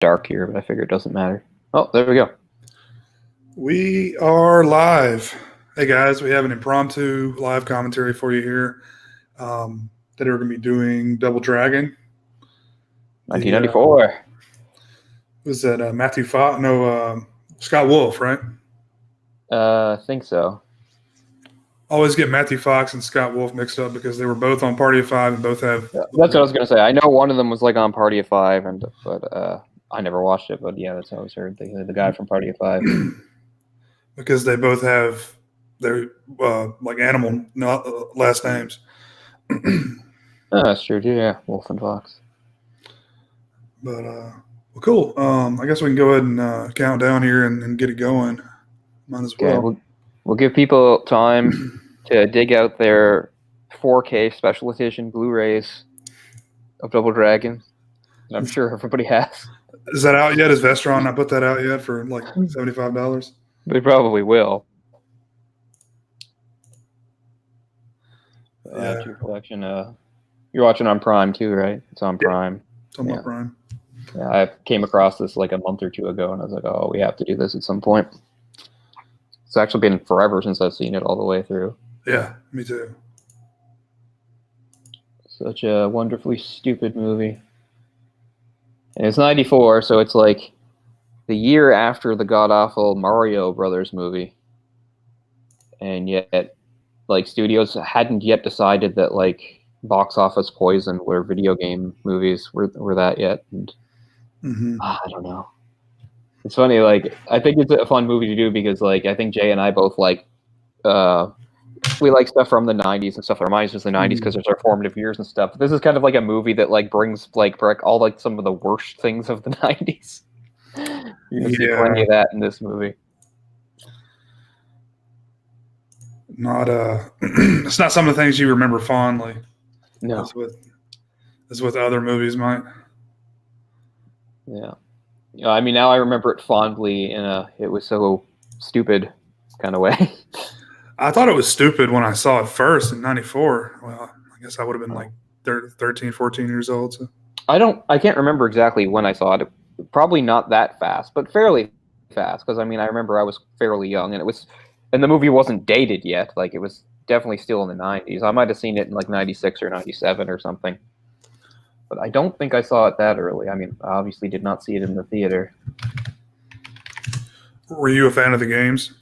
dark here, but I figure it doesn't matter. Oh, there we go. We are live. Hey guys, we have an impromptu live commentary for you here. Today we're going to be doing Double Dragon. 1994. Was that Matthew Fox? No, Scott Wolf, right? I think so. Always get Matthew Fox and Scott Wolf mixed up because they were both on Party of Five and both have. That's what I was gonna say. I know one of them was like on Party of Five, but I never watched it. But yeah, that's how I was heard. The guy from Party of Five. Because they both have their like animal last names. Oh, that's true too. Yeah, Wolf and Fox. But well, cool. I guess we can go ahead and count down here and get it going. Might as well. Okay, we'll give people time to dig out their 4K special edition Blu-rays of Double Dragon. I'm sure everybody has. Is that out yet? Is Vestron not put that out yet for like $75? They probably will. Yeah. Your collection. You're watching on Prime too, right? It's on Prime. It's on my Prime. Yeah, I came across this like a month or two ago, and I was like, "Oh, we have to do this at some point." It's actually been forever since I've seen it all the way through. Yeah, me too. Such a wonderfully stupid movie. And it's 94, so it's like the year after the god-awful Mario Brothers movie. And yet, like, studios hadn't yet decided that, like, box office poison were video game movies were that yet. And I don't know. It's funny, like, I think it's a fun movie to do because, like, I think Jay and I both like, we like stuff from the 90s and stuff that reminds us of the 90s because there's our formative years and stuff. But this is kind of like a movie that, like, brings, like, all, like, some of the worst things of the 90s. You can see plenty of that in this movie. Not, it's not some of the things you remember fondly. No. As with other movies might. Yeah. I mean, now I remember it fondly in a it was so stupid kind of way. I thought it was stupid when I saw it first in 94. Well, I guess I would have been like 13, 14 years old. So. I can't remember exactly when I saw it. Probably not that fast, but fairly fast. Because, I mean, I remember I was fairly young and the movie wasn't dated yet. Like, it was definitely still in the 90s. I might have seen it in like 96 or 97 or something. But I don't think I saw it that early. I mean, I obviously did not see it in the theater. Were you a fan of the games?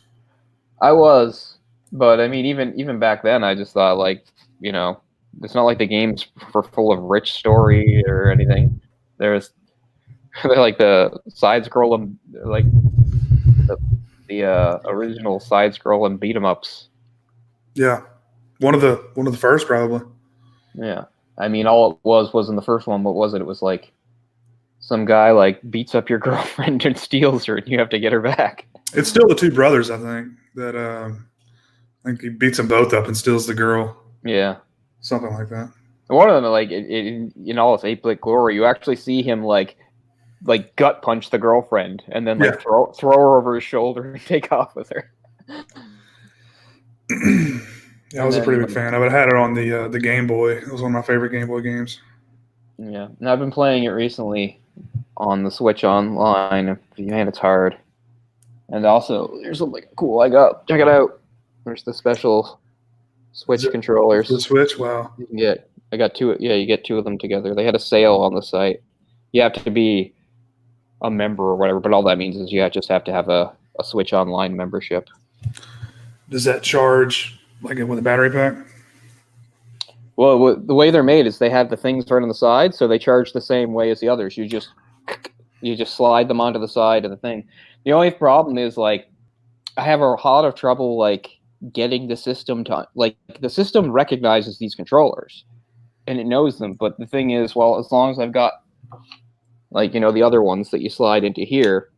I was, but I mean, even back then, I just thought, like, you know, it's not like the games were full of rich story or anything. They're like the side scrolling, like the original side scrolling beat 'em ups. Yeah, one of the first probably. Yeah. I mean, all it was in the first one. What was it? It was like some guy like beats up your girlfriend and steals her, and you have to get her back. It's still the two brothers, I think. That I think he beats them both up and steals the girl. Yeah, something like that. One of them, like in all its 8-bit glory, you actually see him like gut punch the girlfriend and then like throw her over his shoulder and take off with her. Yeah, I was a pretty big fan of it. I had it on the Game Boy. It was one of my favorite Game Boy games. Yeah, and I've been playing it recently on the Switch Online. Man, it's hard. And also, there's something cool I got. Check it out. There's the special Switch controllers. The Switch, wow. I got two. Yeah, you get two of them together. They had a sale on the site. You have to be a member or whatever, but all that means is you just have to have a Switch Online membership. Does that charge like with a battery pack? Well, the way they're made is they have the things right on the side, so they charge the same way as the others. You just slide them onto the side of the thing. The only problem is, like, I have a lot of trouble, like, getting the system to, like, the system recognizes these controllers, and it knows them, but the thing is, well, as long as I've got, like, you know, the other ones that you slide into here,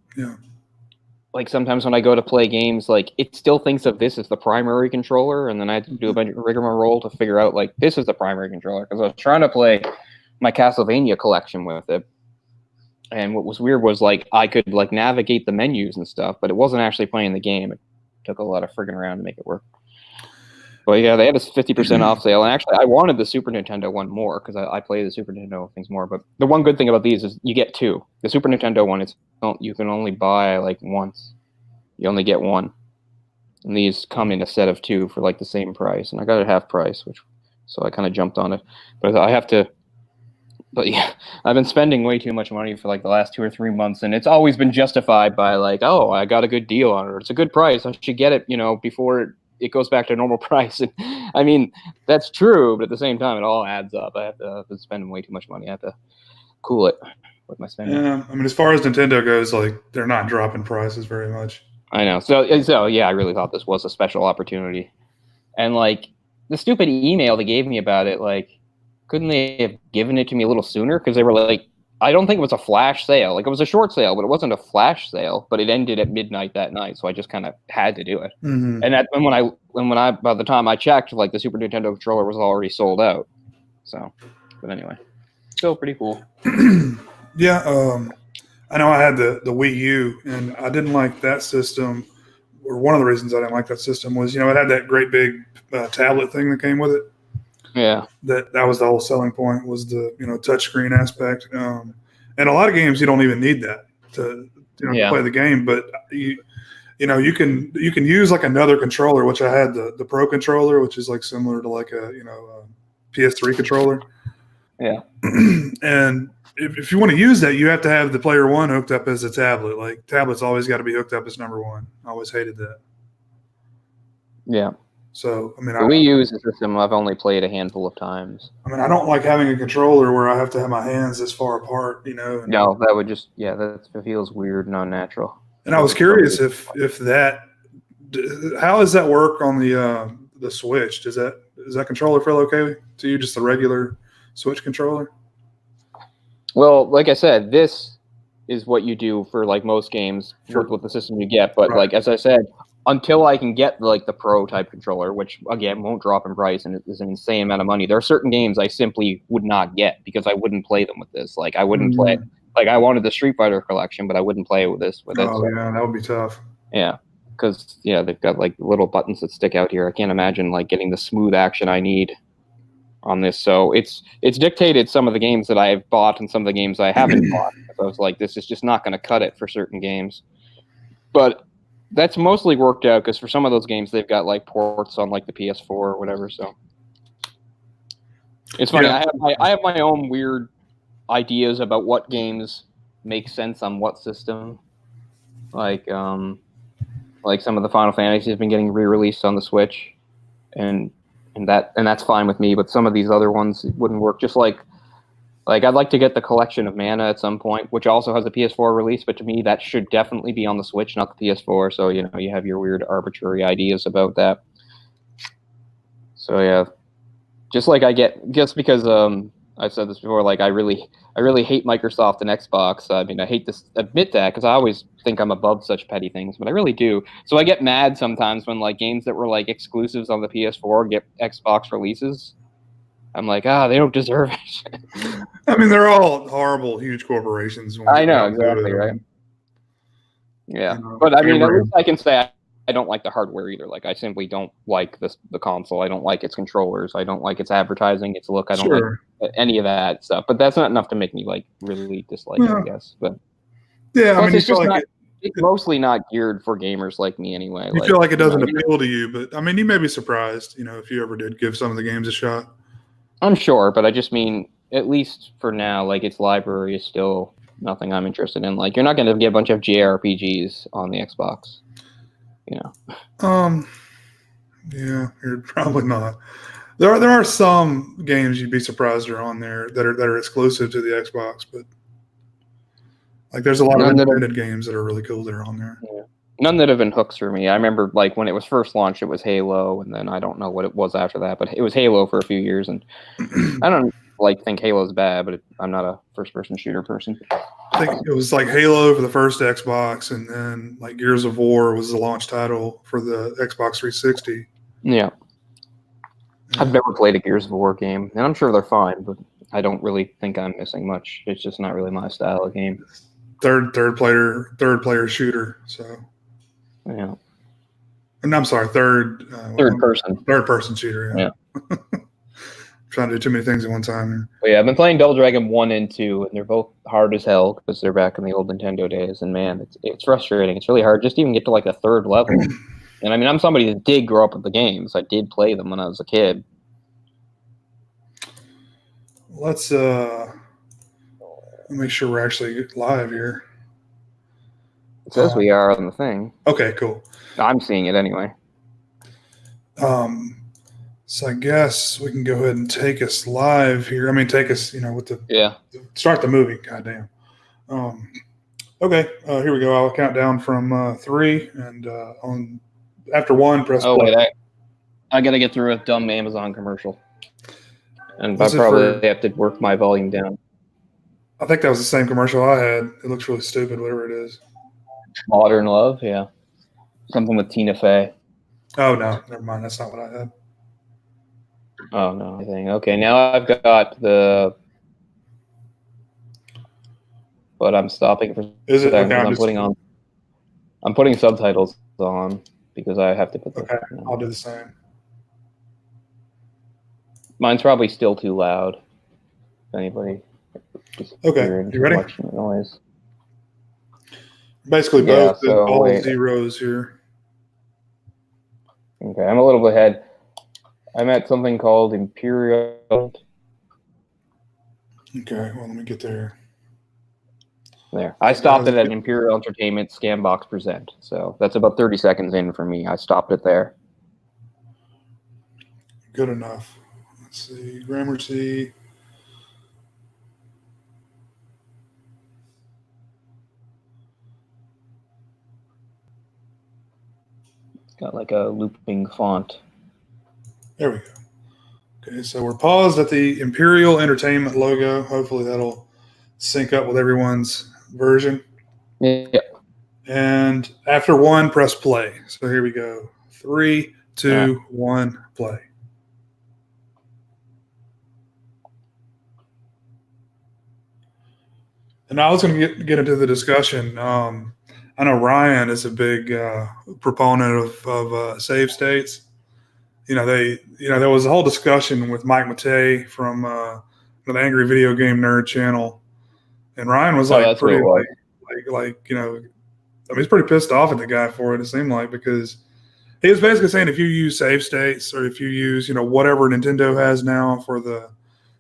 like, sometimes when I go to play games, like, it still thinks of this as the primary controller, and then I have to do a bunch of rigmarole to figure out, like, this is the primary controller, because I was trying to play my Castlevania collection with it, and what was weird was, like, I could, like, navigate the menus and stuff, but it wasn't actually playing the game. It took a lot of frigging around to make it work. But yeah, they had a 50% off sale, and actually, I wanted the Super Nintendo one more because I play the Super Nintendo things more. But the one good thing about these is you get two. The Super Nintendo one, you can only buy like once. You only get one, and these come in a set of two for like the same price. And I got it half price, so I kind of jumped on it. But I have to. But yeah, I've been spending way too much money for like the last 2 or 3 months, and it's always been justified by like, oh, I got a good deal on it. It's a good price. I should get it, before it goes back to normal price. And I mean, that's true, but at the same time, it all adds up. I've been spending way too much money. I have to cool it with my spending. Yeah, I mean, as far as Nintendo goes, like they're not dropping prices very much. I know. So yeah, I really thought this was a special opportunity, and like the stupid email they gave me about it, like. Couldn't they have given it to me a little sooner? Because they were like, I don't think it was a flash sale. Like, it was a short sale, but it wasn't a flash sale. But it ended at midnight that night, so I just kind of had to do it. Mm-hmm. And when I by the time I checked, like the Super Nintendo controller was already sold out. So, but anyway, still pretty cool. Yeah, I know I had the Wii U, and I didn't like that system. Or one of the reasons I didn't like that system was, it had that great big tablet thing that came with it. Yeah, that was the whole selling point, was the touchscreen aspect, and a lot of games you don't even need that to play the game. But you can use like another controller, which I had the Pro controller, which is like similar to like a PS3 controller. Yeah, and if you want to use that, you have to have the Player One hooked up as a tablet. Like tablets always got to be hooked up as number one. I always hated that. Yeah. So, I mean, the Wii U is a system I've only played a handful of times. I mean, I don't like having a controller where I have to have my hands this far apart, No, that would just, that feels weird and unnatural. And I was curious if how does that work on the Switch? Does that controller feel okay to you, just the regular Switch controller? Well, like I said, this is what you do for like most games with the system you get. But like as I said, until I can get like the Pro type controller, which again won't drop in price and is an insane amount of money, there are certain games I simply would not get because I wouldn't play them with this. Like I wouldn't play. Like I wanted the Street Fighter collection, but I wouldn't play with this. Yeah, that would be tough. Yeah, because they've got like little buttons that stick out here. I can't imagine like getting the smooth action I need on this. So it's dictated some of the games that I've bought and some of the games I haven't bought. So I was like, this is just not going to cut it for certain games. But that's mostly worked out because for some of those games they've got like ports on like the PS4 or whatever. So it's funny. Yeah. I have my own weird ideas about what games make sense on what system. Like some of the Final Fantasy has been getting re-released on the Switch, and that's fine with me. But some of these other ones wouldn't work. Just like I'd like to get the Collection of Mana at some point, which also has a PS4 release, but to me that should definitely be on the Switch, not the PS4. So, you have your weird arbitrary ideas about that. So yeah, just because I've said this before, like I really hate Microsoft and Xbox. I mean, I hate to admit that because I always think I'm above such petty things, but I really do. So I get mad sometimes when like games that were like exclusives on the PS4 get Xbox releases. I'm like, they don't deserve it. I mean, they're all horrible, huge corporations. I know, exactly, right? Yeah, but I mean, at least I can say I don't like the hardware either. Like, I simply don't like the console. I don't like its controllers. I don't like its advertising, its look. I don't like any of that stuff. But that's not enough to make me like really dislike it, I guess. But yeah, I mean, it's just it's mostly not geared for gamers like me anyway. You feel like it doesn't appeal to you, but I mean, you may be surprised, if you ever did give some of the games a shot. I'm sure, but I just mean, at least for now, like its library is still nothing I'm interested in. Like, you're not going to get a bunch of JRPGs on the Xbox, Yeah, you're probably not. There are some games you'd be surprised are on there that are exclusive to the Xbox, but like there's a lot of independent games that are really cool that are on there. Yeah. None that have been hooks for me. I remember like when it was first launched, it was Halo, and then I don't know what it was after that, but it was Halo for a few years, and I don't think Halo's bad, but I'm not a first-person shooter person. I think it was like Halo for the first Xbox, and then like Gears of War was the launch title for the Xbox 360. Yeah. I've never played a Gears of War game, and I'm sure they're fine, but I don't really think I'm missing much. It's just not really my style of game. Third player shooter, so. Yeah. I'm sorry, third person shooter. Yeah. Trying to do too many things at one time here. But yeah, I've been playing Double Dragon 1 and 2, and they're both hard as hell because they're back in the old Nintendo days. And man, it's frustrating. It's really hard just to even get to like a third level. And I mean, I'm somebody that did grow up with the games. I did play them when I was a kid. Let's make sure we're actually live here. It says we are on the thing. Okay, cool. I'm seeing it anyway. So I guess we can go ahead and take us live here. I mean, take us, with the start the movie. Goddamn. Okay, here we go. I'll count down from 3, and after 1, press play. Wait, I got to get through a dumb Amazon commercial, and I probably have to work my volume down. I think that was the same commercial I had. It looks really stupid, whatever it is. Modern Love, yeah. Something with Tina Fey. Oh, no. Never mind. That's not what I had. Oh, no. Okay, now I've got the... But I'm stopping for... Is it? Okay, I'm putting subtitles on because I have to put... Okay, I'll do the same. Mine's probably still too loud. If anybody... Okay, you ready? Noise. Basically, both all zeros here. Okay, I'm a little bit ahead. I'm at something called Imperial. Okay, well, let me get there. There. I stopped it at Imperial Entertainment Scambox Present. So that's about 30 seconds in for me. I stopped it there. Good enough. Let's see. Gramercy. Got like a looping font. There we go. Okay, so we're paused at the Imperial Entertainment logo. Hopefully that'll sync up with everyone's version. Yeah. And after 1, press play. So here we go. 3, 2, 1, play. And I was going to get into the discussion. I know Ryan is a big proponent of save states. There was a whole discussion with Mike Matei from the Angry Video Game Nerd channel, and Ryan was pretty he's pretty pissed off at the guy for it. It seemed like, because he was basically saying if you use save states or if you use whatever Nintendo has now for the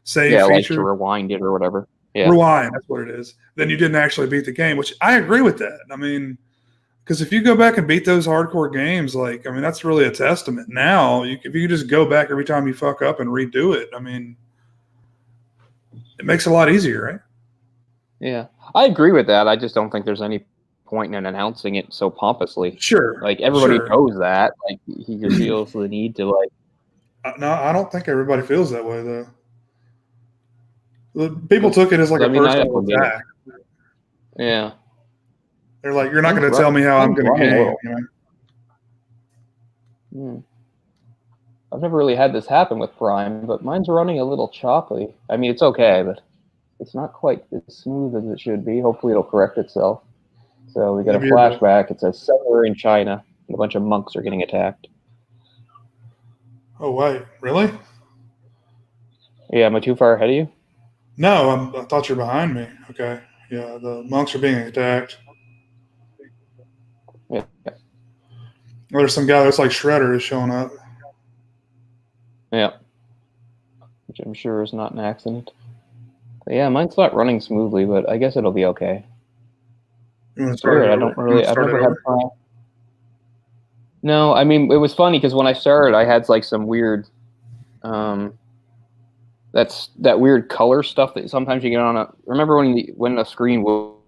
save feature, like to rewind it or whatever. Yeah. Rewind, that's what it is. Then you didn't actually beat the game, which I agree with that. I mean, because if you go back and beat those hardcore games, that's really a testament. Now, if you just go back every time you fuck up and redo it, it makes it a lot easier, right? Yeah, I agree with that. I just don't think there's any point in announcing it so pompously. Sure. Like, everybody knows that. Like, he just feels the need to, No, I don't think everybody feels that way, though. People took it as a personal attack. Yeah. They're like, you're not going to tell me how I'm going to game. I've never really had this happen with Prime, but mine's running a little choppy. I mean, it's okay, but it's not quite as smooth as it should be. Hopefully it'll correct itself. So we got a flashback. It says somewhere in China, and a bunch of monks are getting attacked. Oh, wait. Really? Yeah, am I too far ahead of you? No, I thought you were behind me. Okay. Yeah, the monks are being attacked. Yeah. There's some guy that's like Shredder is showing up. Yeah. Which I'm sure is not an accident. But yeah, mine's not running smoothly, but I guess it'll be okay. You want to start it? I've never had Prime. No, I mean, it was funny because when I started, I had like some weird... That's that weird color stuff that sometimes you get on a. Remember when a screen will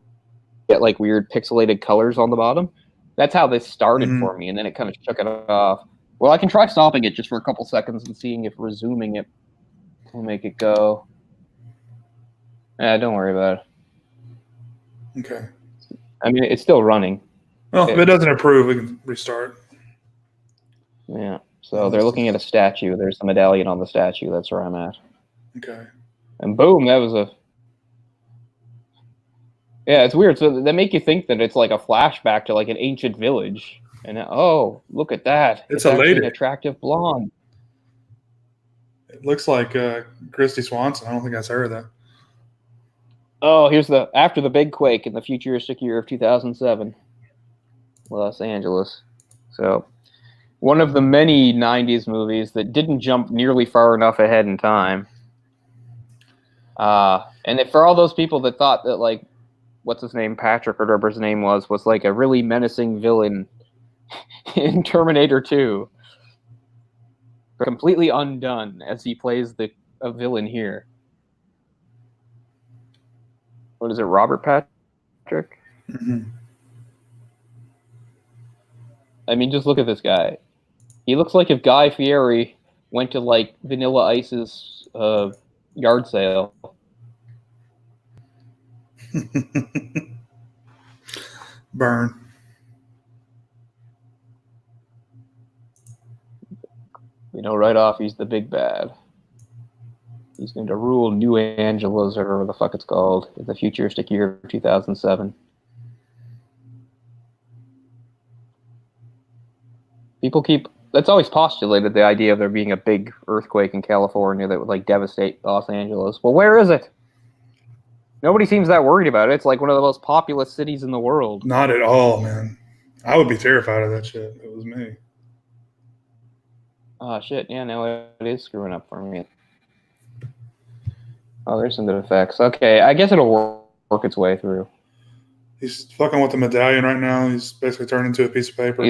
get like weird pixelated colors on the bottom? That's how this started for me, and then it kind of shook it off. Well, I can try stopping it just for a couple seconds and seeing if resuming it will make it go. Yeah, don't worry about it. Okay. I mean, it's still running. Well, if it doesn't improve, we can restart. Yeah. So they're looking at a statue. There's a medallion on the statue. That's where I'm at. Okay. And boom, that was a... Yeah, it's weird. So they make you think that it's like a flashback to like an ancient village. And oh, look at that! It's It's a actually lady. an attractive blonde. It looks like Christy Swanson. I don't think that's her though. Oh, here's the after the big quake in the futuristic year of 2007, Los Angeles. So, one of the many 90s movies that didn't jump nearly far enough ahead in time. And for all those people that thought that, like, what's his name, Patrick, or whatever his name was like a really menacing villain in Terminator 2, completely undone as he plays a villain here. What is it, Robert Patrick? Mm-hmm. I mean, just look at this guy. He looks like if Guy Fieri went to, like, Vanilla Ice's yard sale. Burn. You know, right off, he's the big bad. He's going to rule New Angeles, or whatever the fuck it's called, in the futuristic year of 2007. People that's always postulated, the idea of there being a big earthquake in California that would, like, devastate Los Angeles. Well, where is it? Nobody seems that worried about it. It's like one of the most populous cities in the world. Not at all, man. I would be terrified of that shit if it was me. Oh, shit. Yeah, now it is screwing up for me. Oh, there's some good effects. Okay, I guess it'll work its way through. He's fucking with the medallion right now. He's basically turned into a piece of paper.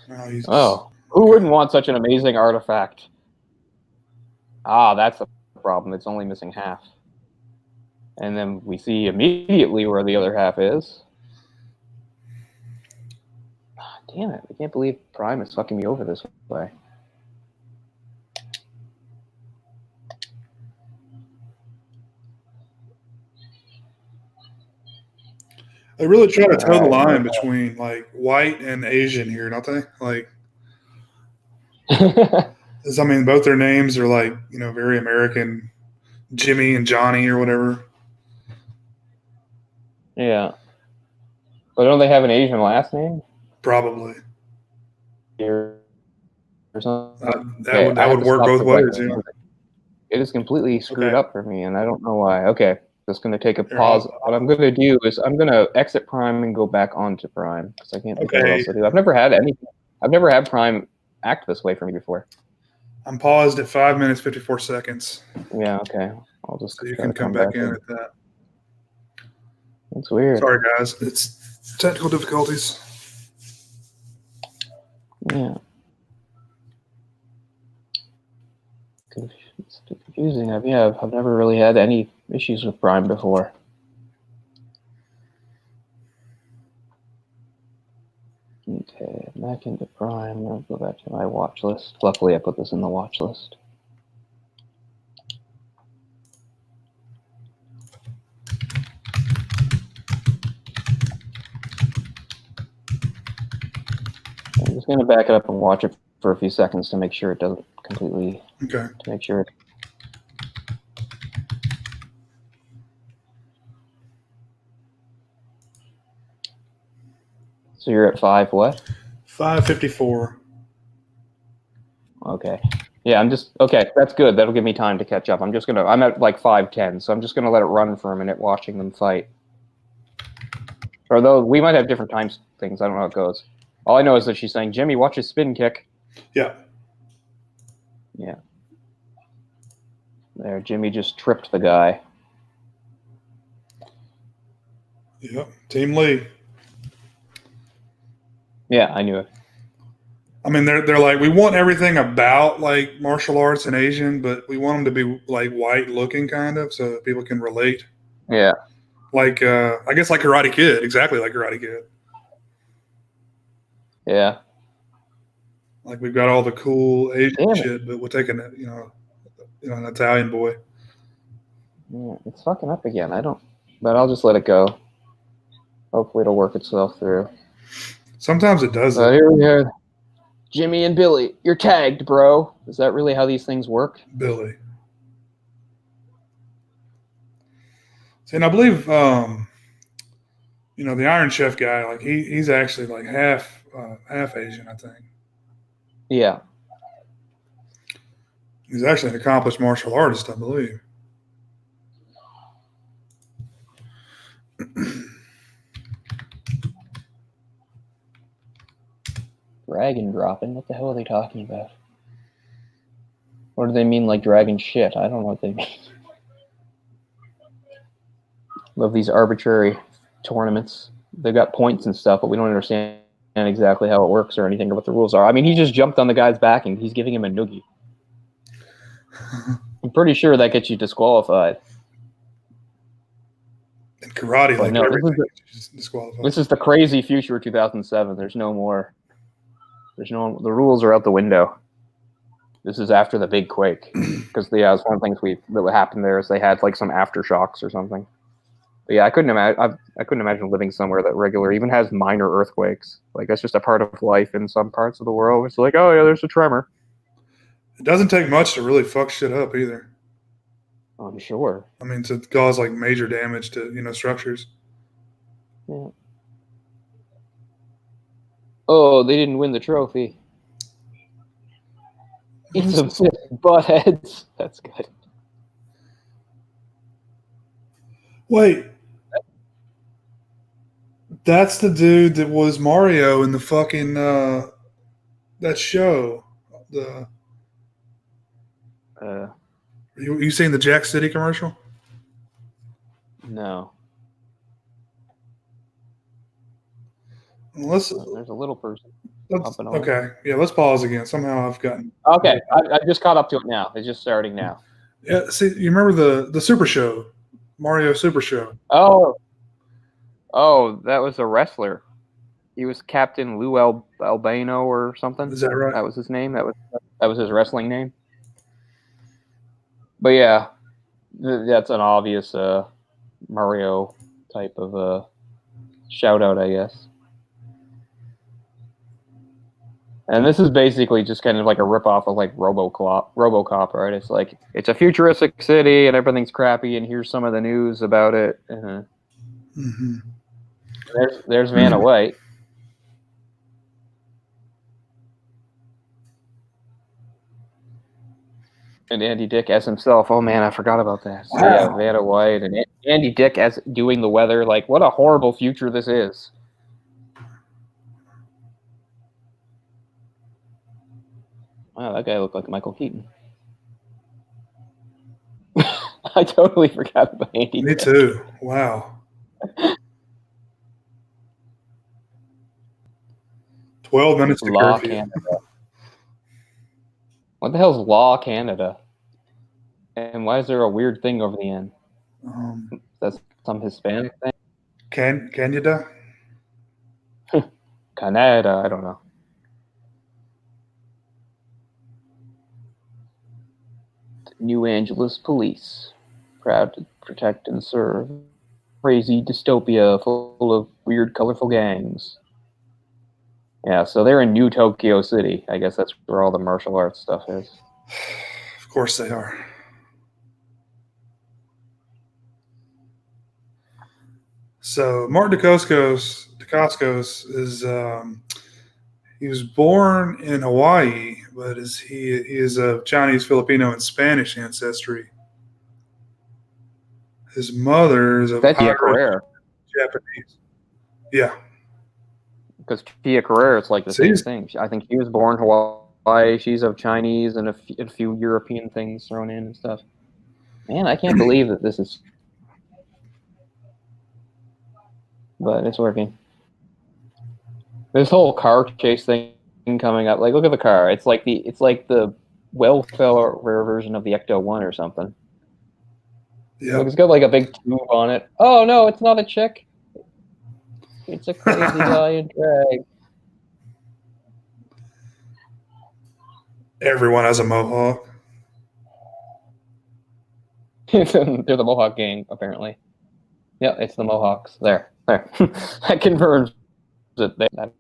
Who wouldn't want such an amazing artifact? Ah, that's the problem. It's only missing half. And then we see immediately where the other half is. Oh, damn it. I can't believe Prime is fucking me over this way. They really try to toe the line between, like, white and Asian here, don't they? Like, I mean, both their names are, like, you know, very American, Jimmy and Johnny or whatever. Yeah. But don't they have an Asian last name? Probably. Or something. That would work both ways, yeah. It is completely screwed up for me, and I don't know why. Okay. Just going to take a pause. What I'm going to do is I'm going to exit Prime and go back onto Prime because I can't think of what else to do. I've never had Prime act this way for me before. I'm paused at 5 minutes 54 seconds. Yeah. Okay. I'll just. So you can come back in at that. That's weird. Sorry, guys. It's technical difficulties. Yeah. It's confusing. I've never really had any issues with Prime before. Okay, back into Prime. I'll go back to my watch list. Luckily, I put this in the watch list. I'm just going to back it up and watch it for a few seconds to make sure it doesn't completely. Okay. To make sure. So you're at 5 what? 5:54. Okay. Yeah, okay, that's good. That'll give me time to catch up. I'm at like 5:10, so I'm just gonna let it run for a minute watching them fight. Although we might have different time things. I don't know how it goes. All I know is that she's saying, Jimmy, watch his spin kick. Yeah. Yeah. There, Jimmy just tripped the guy. Yep. Team Lee. Yeah, I knew it. I mean, they're like, we want everything about, like, martial arts and Asian, but we want them to be, like, white looking kind of so that people can relate. Yeah. Like, I guess like Karate Kid. Exactly like Karate Kid. Yeah. Like, we've got all the cool Asian shit, but we're taking it, an Italian boy. Yeah, it's fucking up again. But I'll just let it go. Hopefully it'll work itself through. Sometimes it does. Here we are. Jimmy and Billy, you're tagged, bro. Is that really how these things work? Billy. See, and I believe the Iron Chef guy, like he's actually like half Asian, I think. Yeah. He's actually an accomplished martial artist, I believe. Dragon dropping? What the hell are they talking about? What do they mean, like dragon shit? I don't know what they mean. Love these arbitrary tournaments. They've got points and stuff, but we don't understand exactly how it works or anything or what the rules are. I mean, he just jumped on the guy's back and he's giving him a noogie. I'm pretty sure that gets you disqualified. In karate, like no, everything is disqualified. This is the crazy future of 2007. There's no more. The rules are out the window. This is after the big quake, because it's one of the things that happened there is they had like some aftershocks or something. But yeah, I couldn't imagine living somewhere that regularly even has minor earthquakes. Like that's just a part of life in some parts of the world. It's like, oh yeah, there's a tremor. It doesn't take much to really fuck shit up either. I'm sure. I mean, to cause like major damage to structures. Yeah. Oh, they didn't win the trophy. Eat some butt heads. That's good. Wait. That's the dude that was Mario in the fucking that show. You seen the Jack City commercial? No. There's a little person. Okay, yeah, let's pause again. Somehow I've gotten. Okay, I just caught up to it now. It's just starting now. Yeah, see, you remember the Super Show, Mario Super Show? Oh, that was a wrestler. He was Captain Lou Albano or something. Is that right? That was his name. That was his wrestling name. But yeah, that's an obvious Mario type of shout out, I guess. And this is basically just kind of like a ripoff of like RoboCop, right? It's like it's a futuristic city and everything's crappy, and here's some of the news about it. Mm-hmm. There's Vanna White. And Andy Dick as himself. Oh man, I forgot about that. So, yeah, Vanna White and Andy Dick as doing the weather. Like, what a horrible future this is. Wow, that guy looked like Michael Keaton. I totally forgot about Andy Dick. Me too. Wow. 12 minutes to Law curfew. Canada. What the hell's Law Canada? And why is there a weird thing over the end? That's some Hispanic thing? Canada? Canada, I don't know. New Angeles Police, proud to protect and serve. Crazy dystopia full of weird, colorful gangs. Yeah, so they're in New Tokyo City. I guess that's where all the martial arts stuff is. Of course they are. So Martin Dacascos is he was born in Hawaii, but he is of Chinese, Filipino, and Spanish ancestry. His mother is of Tia Carrere. Japanese. Yeah. Because Tia Carrere, it's like the same thing. I think she was born in Hawaii. She's of Chinese and a few European things thrown in and stuff. Man, I can't believe that this is... But it's working. This whole car chase thing coming up, like look at the car. It's like the welfare version of the Ecto-1 or something. Yeah. Like it's got like a big tube on it. Oh no, it's not a chick. It's a crazy guy in drag. Everyone has a mohawk. They're the Mohawk gang, apparently. Yeah, it's the Mohawks. There. That confirms that.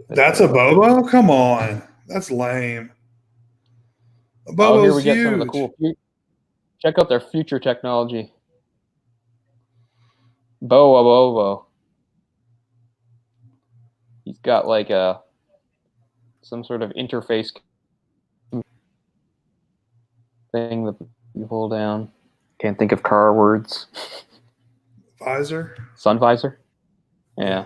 That's a Bobo? Come on. That's lame. A Bobo's here we get huge. some of the cool. Check out their future technology. Bobo. got like some sort of interface thing that you pull down. Can't think of car words. Visor? Sun visor? Yeah.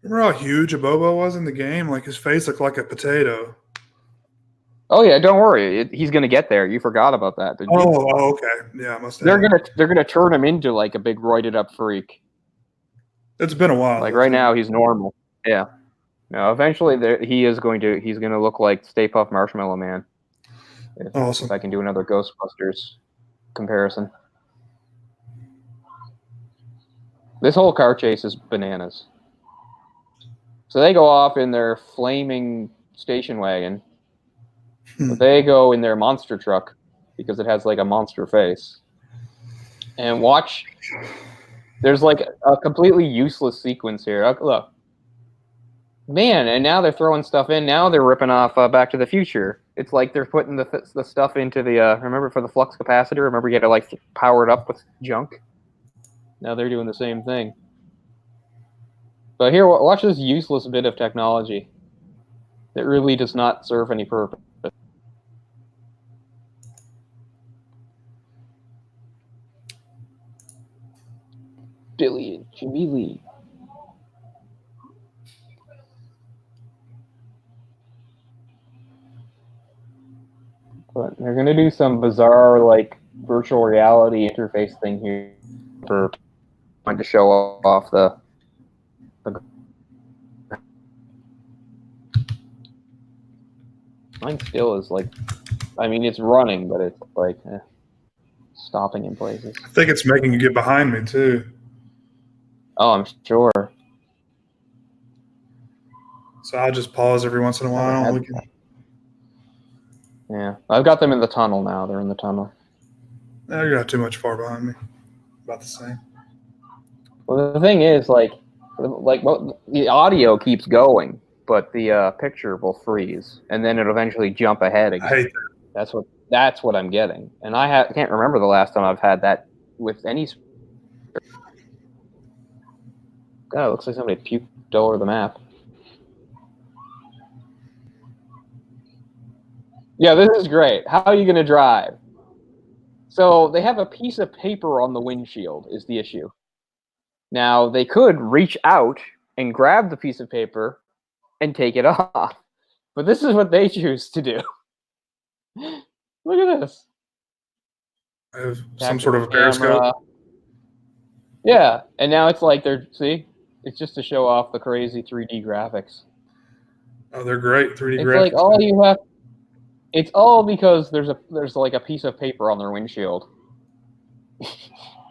Remember how huge Abobo was in the game? Like his face looked like a potato. Oh yeah, don't worry. He's gonna get there. You forgot about that, didn't you? Oh, okay. Yeah, I must have. They're gonna turn him into like a big roided up freak. It's been a while. Like right now, he's normal. Yeah. No, eventually he's gonna look like Stay Puft Marshmallow Man. Awesome. If I can do another Ghostbusters comparison. This whole car chase is bananas. So they go off in their flaming station wagon. But they go in their monster truck because it has like a monster face. And watch, there's like a completely useless sequence here. Look. Man, and now they're throwing stuff in. Now they're ripping off Back to the Future. It's like they're putting the stuff into the, remember for the flux capacitor? Remember you had to like power it up with junk? Now they're doing the same thing. But here, watch this useless bit of technology that really does not serve any purpose. Billy and Jimmy Lee. But they're going to do some bizarre, like, virtual reality interface thing here for trying to show off the mine still is like, I mean, it's running, but it's like stopping in places. I think it's making you get behind me too. Oh, I'm sure. So I'll just pause every once in a while. Yeah, I've got them in the tunnel now. They're in the tunnel. No, you're not too much far behind me. About the same. Well, the thing is, like the audio keeps going, but the picture will freeze, and then it'll eventually jump ahead again. I hate that. That's what I'm getting, and I can't remember the last time I've had that with any. God, it looks like somebody puked all over the map. Yeah, this is great. How are you going to drive? So they have a piece of paper on the windshield is the issue. Now, they could reach out and grab the piece of paper and take it off. But this is what they choose to do. Look at this. I have some sort of a periscope. Yeah, and now it's like see? It's just to show off the crazy 3D graphics. Oh, they're great 3D it's graphics. Like all you have. It's all because there's like a piece of paper on their windshield.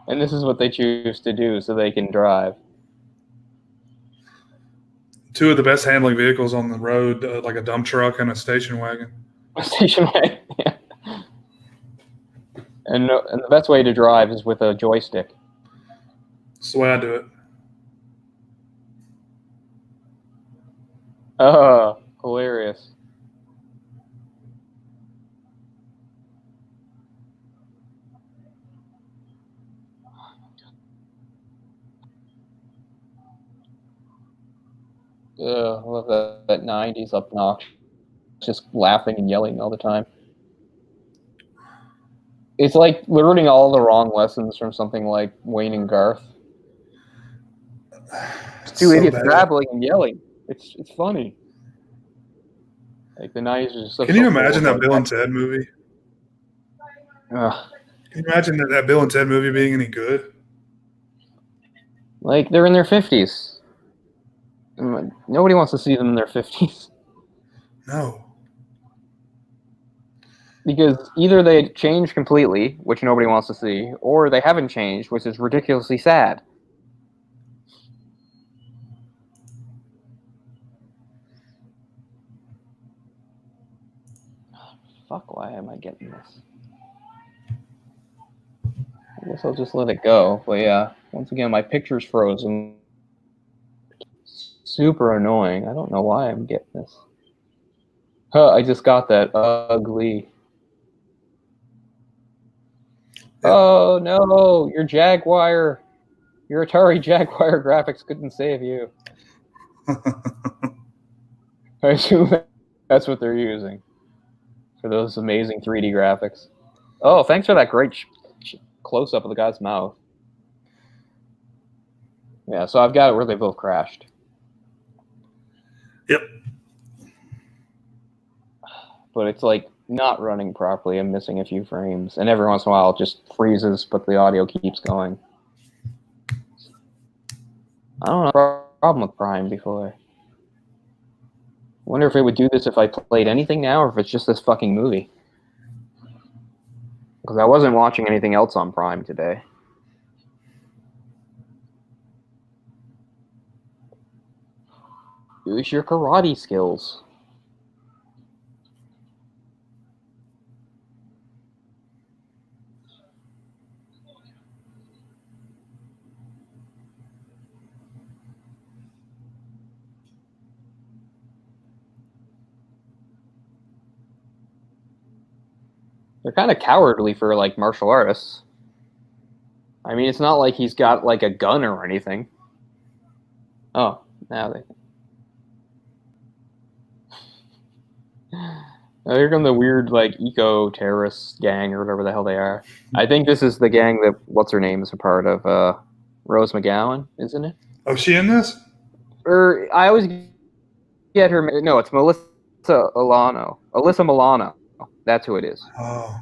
And this is what they choose to do so they can drive. Two of the best handling vehicles on the road, like a dump truck and a station wagon. A station wagon, yeah. And the best way to drive is with a joystick. That's the way I do it. Oh, hilarious. I love that 90s obnoxious, just laughing and yelling all the time. It's like learning all the wrong lessons from something like Wayne and Garth. Two idiots babbling and yelling. It's funny. Like the 90s are just so. Can you imagine that Bill and Ted movie? Can you imagine that Bill and Ted movie being any good? Like they're in their 50s. Nobody wants to see them in their 50s. No. Because either they changed completely, which nobody wants to see, or they haven't changed, which is ridiculously sad. Fuck, why am I getting this? I guess I'll just let it go. But yeah, once again, my picture's frozen. Super annoying. I don't know why I'm getting this. Huh, I just got that. Ugly. Oh no, your Jaguar. Your Atari Jaguar graphics couldn't save you. I assume that's what they're using for those amazing 3D graphics. Oh, thanks for that great close-up of the guy's mouth. Yeah, so I've got it where they both crashed. Yep. But it's like not running properly. I'm missing a few frames. And every once in a while it just freezes, but the audio keeps going. I don't know the problem with Prime before. Wonder if it would do this if I played anything now, or if it's just this fucking movie. Because I wasn't watching anything else on Prime today. Use your karate skills. They're kind of cowardly for, like, martial artists. I mean, it's not like he's got, like, a gun or anything. Oh, now they... Oh, here come the weird, like, eco-terrorist gang or whatever the hell they are. I think this is the gang that, what's-her-name is a part of, Rose McGowan, isn't it? Oh, is she in this? Or, I always get her... No, it's Melissa Milano. Alyssa Milano. That's who it is. Oh.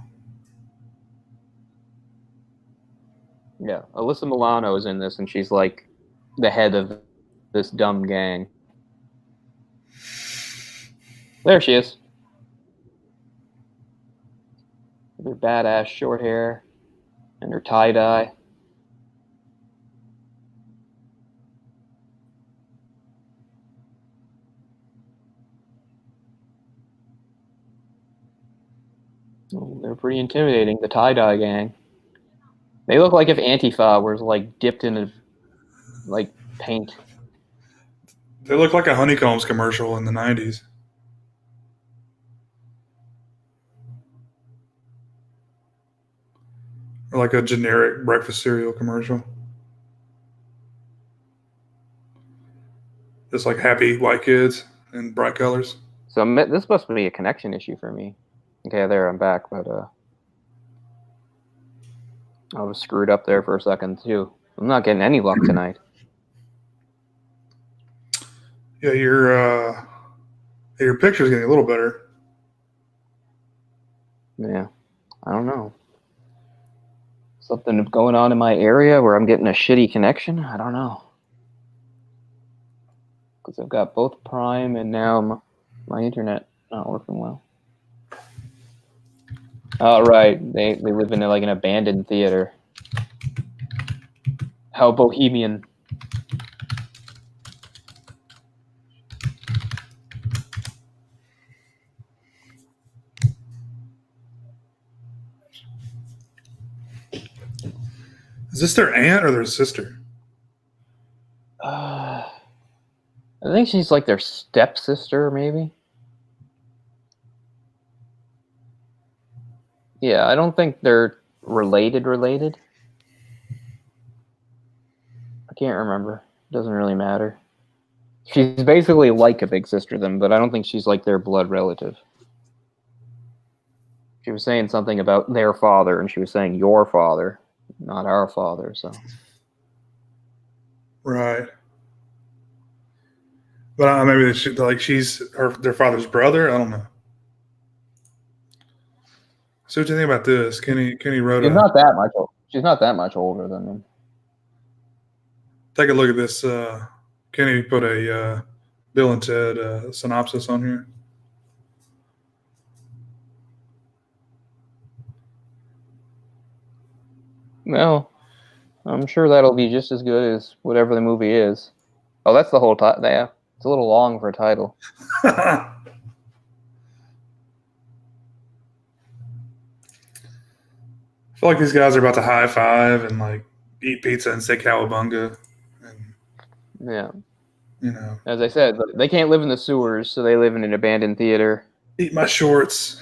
Yeah, Alyssa Milano is in this, and she's, like, the head of this dumb gang. There she is. With her badass short hair and her tie-dye. Oh, they're pretty intimidating, the tie-dye gang. They look like if Antifa was, like, dipped in a, like, paint. They look like a Honeycombs commercial in the 90s. Or like a generic breakfast cereal commercial. Just like happy white kids in bright colors. So this must be a connection issue for me. Okay, there, I'm back, but I was screwed up there for a second, too. I'm not getting any luck tonight. Yeah, your picture's getting a little better. Yeah, I don't know. Something going on in my area where I'm getting a shitty connection? I don't know. Because I've got both Prime and now my internet not working well. Oh, right. They live in, like, an abandoned theater. How bohemian. Is this their aunt or their sister? I think she's like their stepsister, maybe. Yeah, I don't think they're related. I can't remember. Doesn't really matter. She's basically like a big sister to them, but I don't think she's like their blood relative. She was saying something about their father, and she was saying your father, not our father, so. Right. But maybe she's their father's brother. I don't know. So what do you think about this? Kenny wrote. She's not that much. She's not that much older than them. Take a look at this. Kenny put a Bill and Ted synopsis on here. Well, I'm sure that'll be just as good as whatever the movie is. Oh, that's the whole title. Yeah, it's a little long for a title. I feel like these guys are about to high five and like eat pizza and say cowabunga. And, yeah. You know. As I said, they can't live in the sewers, so they live in an abandoned theater. Eat my shorts.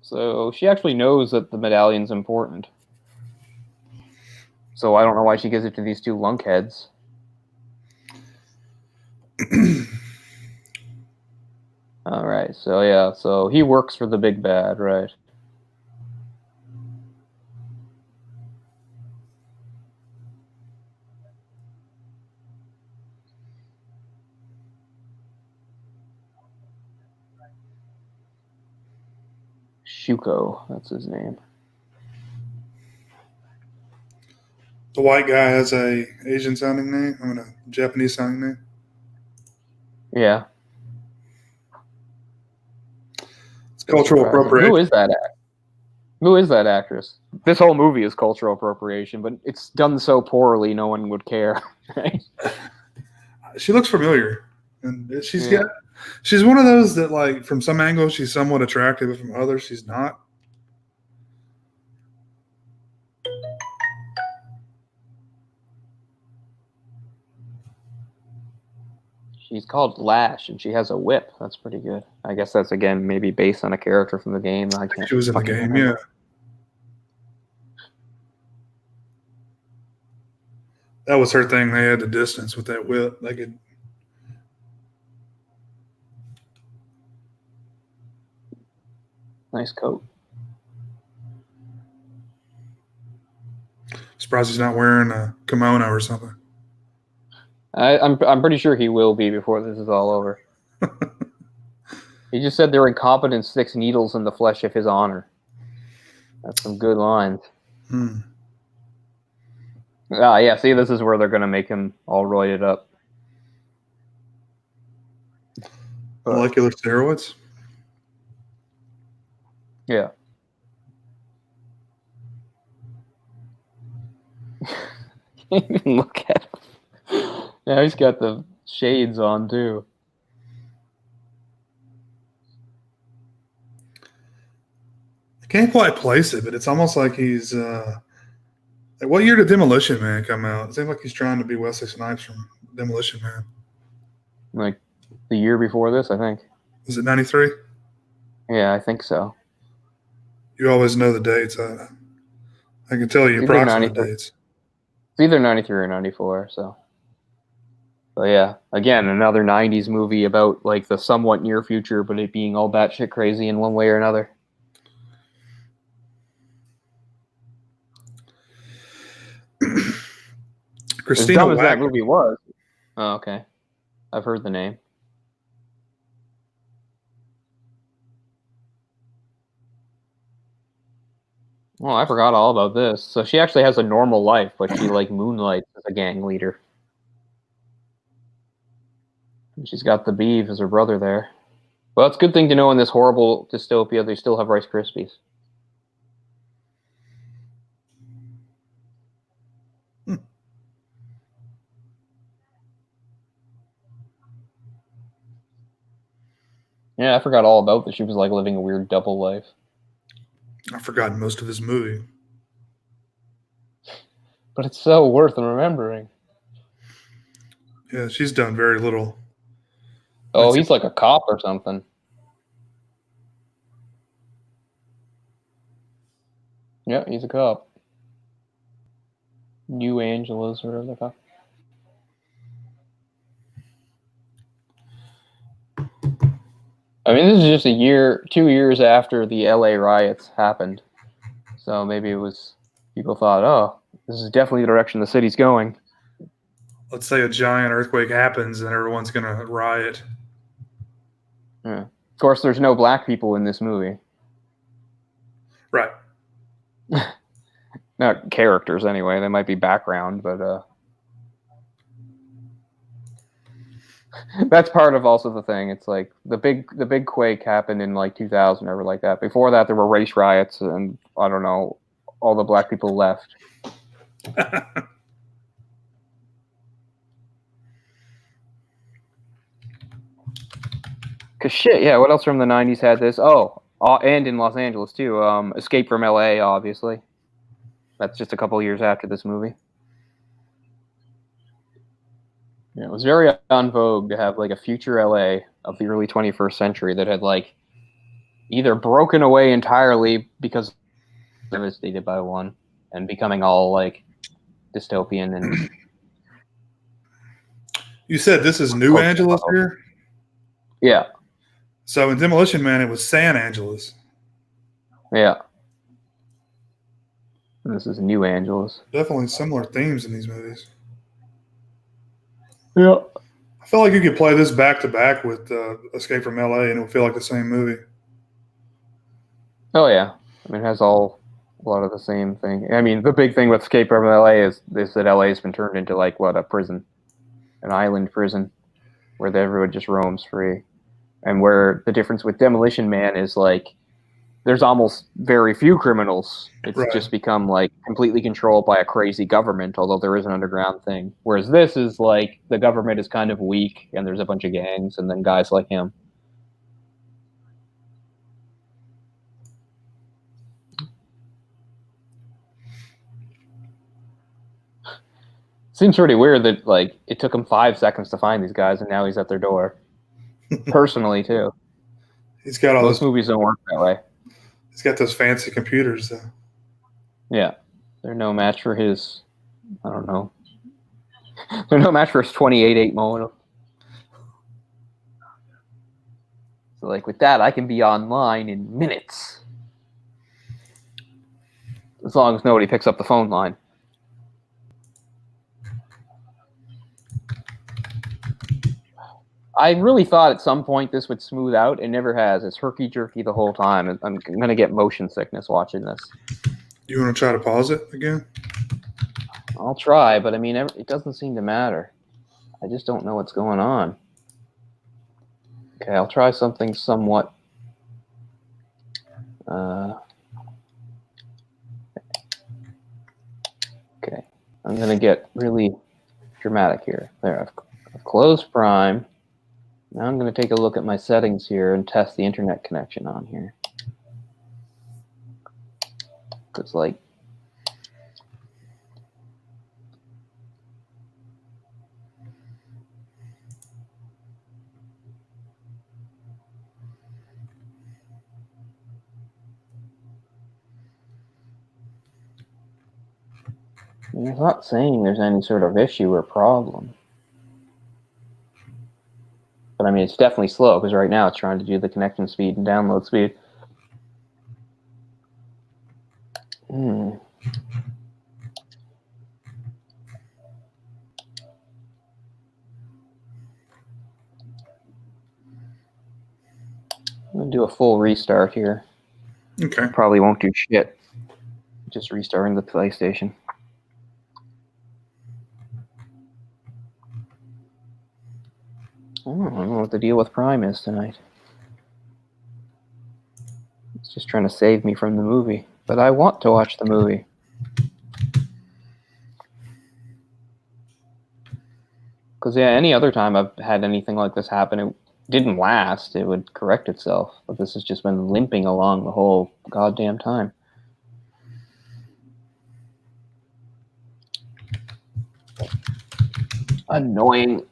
So she actually knows that the medallion's important. So I don't know why she gives it to these two lunkheads. All right, so yeah, so he works for the big bad, right? Shuko, that's his name. The white guy has a Asian sounding name. A Japanese sounding name. Yeah. It's cultural appropriation. Who is that actor? Who is that actress? This whole movie is cultural appropriation, but it's done so poorly, no one would care. Right? She looks familiar, and she's one of those that, like, from some angles she's somewhat attractive, but from others she's not. She's called Lash, and she has a whip. That's pretty good. I guess that's, again, maybe based on a character from the game. I can't. She was in the game, remember. Yeah. That was her thing. They had the distance with that whip. They could. Nice coat. Surprised he's not wearing a kimono or something. I'm pretty sure he will be before this is all over. He just said their incompetence sticks needles in the flesh of his honor. That's some good lines. Yeah, see, this is where they're going to make him all roided up. Molecular steroids? Yeah. Can't even look at him. Yeah, he's got the shades on, too. I can't quite place it, but it's almost like he's... what year did Demolition Man come out? It seems like he's trying to be Wesley Snipes from Demolition Man. Like the year before this, I think. Was it 93? Yeah, I think so. You always know the dates. I can tell you approximate dates. It's either 93 or 94, so. But yeah, again, another 90s movie about like the somewhat near future, but it being all batshit crazy in one way or another. Christina as dumb Wagner. As that movie was. Oh, okay. I've heard the name. Well, I forgot all about this. So she actually has a normal life, but she like moonlights as a gang leader. And she's got the Beeve as her brother there. Well, it's a good thing to know in this horrible dystopia they still have Rice Krispies. Yeah, I forgot all about that. She was like living a weird double life. I've forgotten most of his movie. But it's so worth remembering. Yeah, she's done very little. Oh, he's like a cop or something. Yeah, he's a cop. New Angeles, or whatever they're called. I mean, this is just 2 years after the LA riots happened. So maybe it was, people thought, oh, this is definitely the direction the city's going. Let's say a giant earthquake happens and everyone's going to riot. Yeah. Of course, there's no black people in this movie. Right. Not characters, anyway. They might be background, but that's part of also the thing. It's like the big quake happened in like 2000 or like that. Before that, there were race riots, and I don't know, all the black people left. Cause shit, yeah. What else from the 90s had this? Oh, and in Los Angeles too. Escape from LA, obviously. That's just a couple years after this movie. Yeah, it was very en vogue to have like a future LA of the early 21st century that had like either broken away entirely because devastated by one and becoming all like dystopian and. You said this is New Angeles here? Yeah. So in Demolition Man, it was San Angeles. Yeah. This is New Angeles. Definitely similar themes in these movies. Yeah. I feel like you could play this back to back with Escape from LA and it would feel like the same movie. Oh, yeah. I mean, it has a lot of the same thing. I mean, the big thing with Escape from LA is that LA has been turned into like a prison, an island prison where everyone just roams free. And where the difference with Demolition Man is like there's almost very few criminals. It's just become like completely controlled by a crazy government, although there is an underground thing. Whereas this is like the government is kind of weak and there's a bunch of gangs and then guys like him. Seems pretty weird that like it took him 5 seconds to find these guys and now he's at their door. Personally too. He's got all Most movies don't work that way. He's got those fancy computers, though. Yeah. They're no match for his, I don't know. They're no match for his 28.8 modem. So, like, with that, I can be online in minutes. As long as nobody picks up the phone line. I really thought at some point this would smooth out. It never has. It's herky-jerky the whole time. I'm going to get motion sickness watching this. You want to try to pause it again? I'll try, but I mean, it doesn't seem to matter. I just don't know what's going on. Okay, I'll try something somewhat... okay, I'm going to get really dramatic here. There, I've closed Prime. Now I'm going to take a look at my settings here and test the internet connection on here. It's like... It's not saying there's any sort of issue or problem. But I mean, it's definitely slow because right now it's trying to do the connection speed and download speed. I'm going to do a full restart here. Okay. Probably won't do shit. Just restarting the PlayStation. I don't know what the deal with Prime is tonight. It's just trying to save me from the movie. But I want to watch the movie. Because, yeah, any other time I've had anything like this happen, it didn't last. It would correct itself. But this has just been limping along the whole goddamn time. Annoying.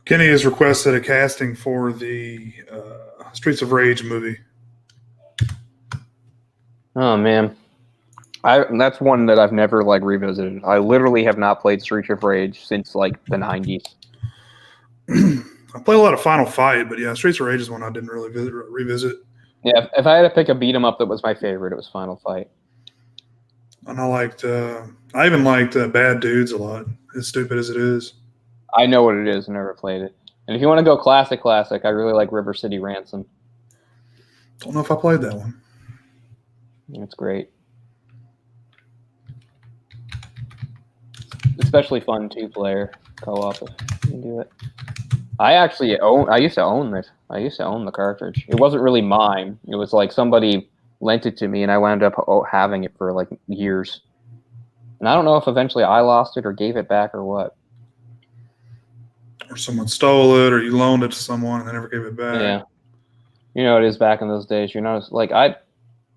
Kenny has requested a casting for the Streets of Rage movie. Oh, man. That's one that I've never, like, revisited. I literally have not played Streets of Rage since, like, the 90s. I played a lot of Final Fight, but, yeah, Streets of Rage is one I didn't really revisit. Yeah, if I had to pick a beat-em-up that was my favorite, it was Final Fight. And I even liked Bad Dudes a lot, as stupid as it is. I know what it is. I never played it. And if you want to go classic, I really like River City Ransom. Don't know if I played that one. It's great. Especially fun two-player co-op if you can do it. I used to own it. I used to own the cartridge. It wasn't really mine. It was like somebody lent it to me, and I wound up having it for like years. And I don't know if eventually I lost it or gave it back or what. Or someone stole it, or you loaned it to someone and they never gave it back. Yeah. You know, it is back in those days. You're not like I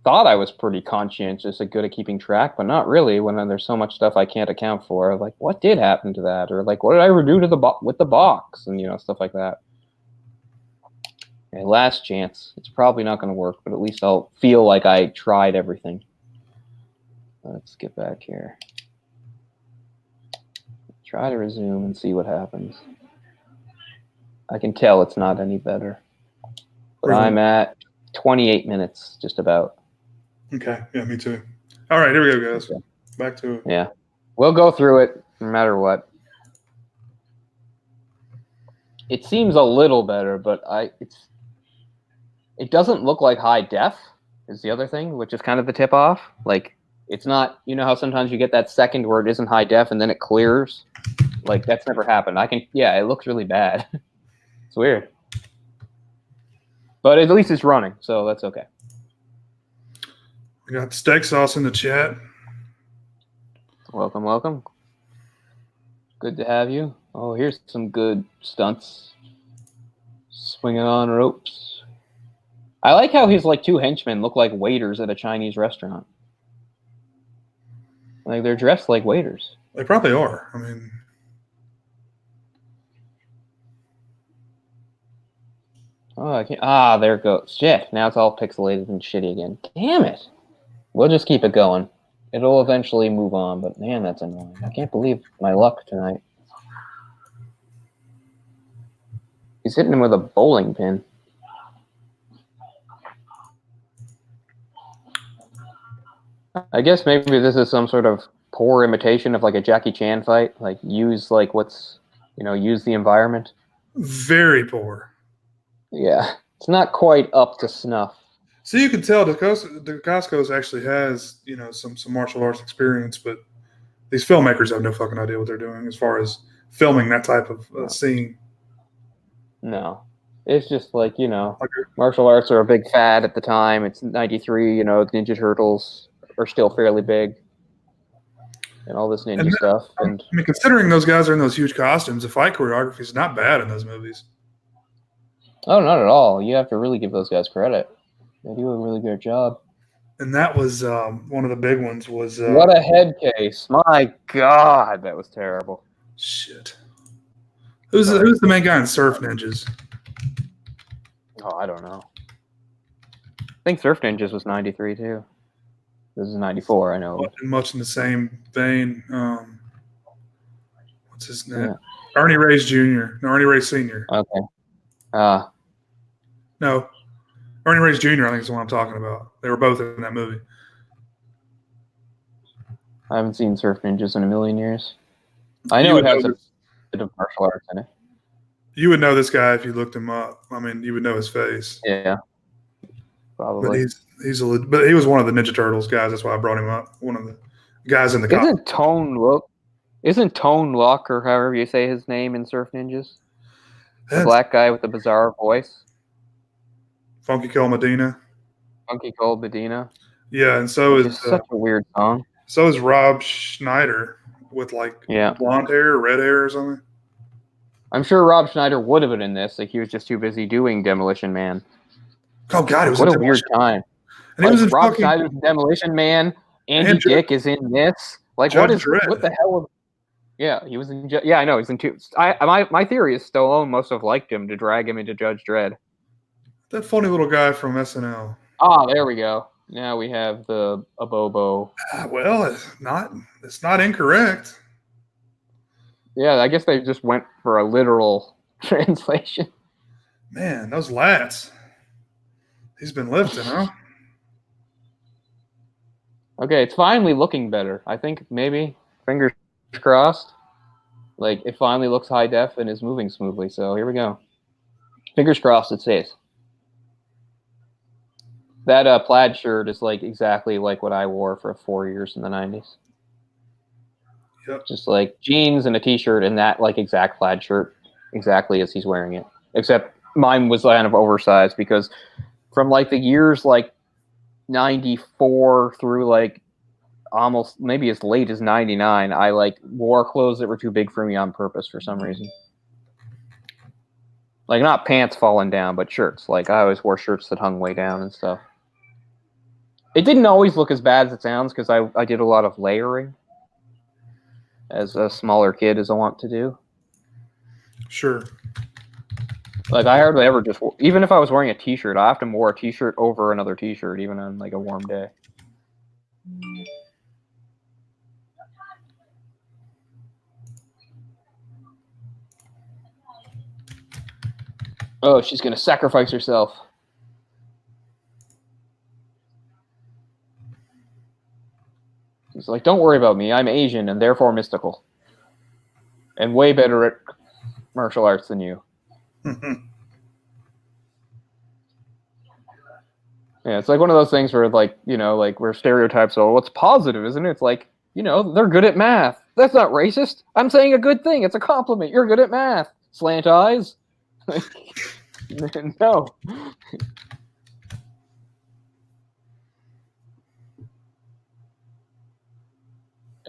thought I was pretty conscientious and good at keeping track, but not really when there's so much stuff I can't account for. Like, what did happen to that? Or like, what did I ever do to with the box? And, stuff like that. Okay, last chance. It's probably not going to work, but at least I'll feel like I tried everything. Let's get back here. Try to resume and see what happens. I can tell it's not any better. But I'm at 28 minutes, just about. Okay. Yeah, me too. All right, here we go, guys. Okay. Back to it. Yeah. We'll go through it no matter what. It seems a little better, but it doesn't look like high def is the other thing, which is kind of the tip off. Like, it's not, how sometimes you get that second where it isn't high def and then it clears. Like, that's never happened. It looks really bad. It's weird. But at least it's running, so that's okay. We got steak sauce in the chat. Welcome, welcome. Good to have you. Oh, here's some good stunts. Swinging on ropes. I like how his two henchmen look like waiters at a Chinese restaurant. Like, they're dressed like waiters. They probably are. I mean, oh, I can't. There it goes. Shit. Now it's all pixelated and shitty again. Damn it. We'll just keep it going. It'll eventually move on, but man, that's annoying. I can't believe my luck tonight. He's hitting him with a bowling pin. I guess maybe this is some sort of poor imitation of a Jackie Chan fight. Use use the environment. Very poor. Yeah, it's not quite up to snuff. So you can tell Dacascos actually has, some martial arts experience, but these filmmakers have no fucking idea what they're doing as far as filming that type of scene. No. It's just martial arts are a big fad at the time. It's 93, Ninja Turtles are still fairly big. And all this ninja stuff. And I mean, considering those guys are in those huge costumes, the fight choreography is not bad in those movies. Oh, not at all. You have to really give those guys credit. They do a really good job. And that was one of the big ones was... what a head case. My God, that was terrible. Shit. Who's the main guy in Surf Ninjas? Oh, I don't know. I think Surf Ninjas was 93, too. This is 94, I know. Much in the same vein. What's his name? Yeah. Ernie Reyes Jr. No, Ernie Reyes Sr. Okay. No. Ernie Reyes Jr., I think is the one I'm talking about. They were both in that movie. I haven't seen Surf Ninjas in a million years. I know it has a bit of martial arts in it. You would know this guy if you looked him up. I mean, you would know his face. Yeah, probably. But but he was one of the Ninja Turtles guys. That's why I brought him up. One of the guys in the. Isn't Tone Loc, or however you say his name in Surf Ninjas, the black guy with the bizarre voice? Funky Cole Medina. Funky Cole Medina. Yeah, and so is such a weird song. So is Rob Schneider with blonde hair, or red hair, or something. I'm sure Rob Schneider would have been in this. He was just too busy doing Demolition Man. Oh God, it was what a weird time. And he was in Rob Schneider's Demolition Man. Andy Dick is in this. What the hell? Yeah, he was in. Yeah, I know he's in two. My theory is Stallone must have liked him to drag him into Judge Dredd. That funny little guy from SNL. There we go. Now we have the Abobo. Well, it's not incorrect. Yeah, I guess they just went for a literal translation. Man, those lats. He's been lifting, huh? Okay, it's finally looking better. I think maybe, fingers crossed. It finally looks high def and is moving smoothly. So here we go. Fingers crossed it stays. That plaid shirt is exactly like what I wore for 4 years in the 90s. Yep. Just jeans and a t-shirt and that exact plaid shirt exactly as he's wearing it. Except mine was kind of oversized because from the years 94 through almost maybe as late as 99, I wore clothes that were too big for me on purpose for some reason. Not pants falling down, but shirts. I always wore shirts that hung way down and stuff. It didn't always look as bad as it sounds because I did a lot of layering as a smaller kid as I want to do. Sure. Like I hardly ever just, even if I was wearing a t-shirt, I often wore a t-shirt over another t-shirt, even on like a warm day. Oh, she's gonna sacrifice herself. He's like, don't worry about me. I'm Asian and therefore mystical. And way better at martial arts than you. Yeah, it's like one of those things where, like, you know, like where stereotypes are, what's positive, isn't it? It's like, you know, they're good at math. That's not racist. I'm saying a good thing. It's a compliment. You're good at math. Slant eyes. No.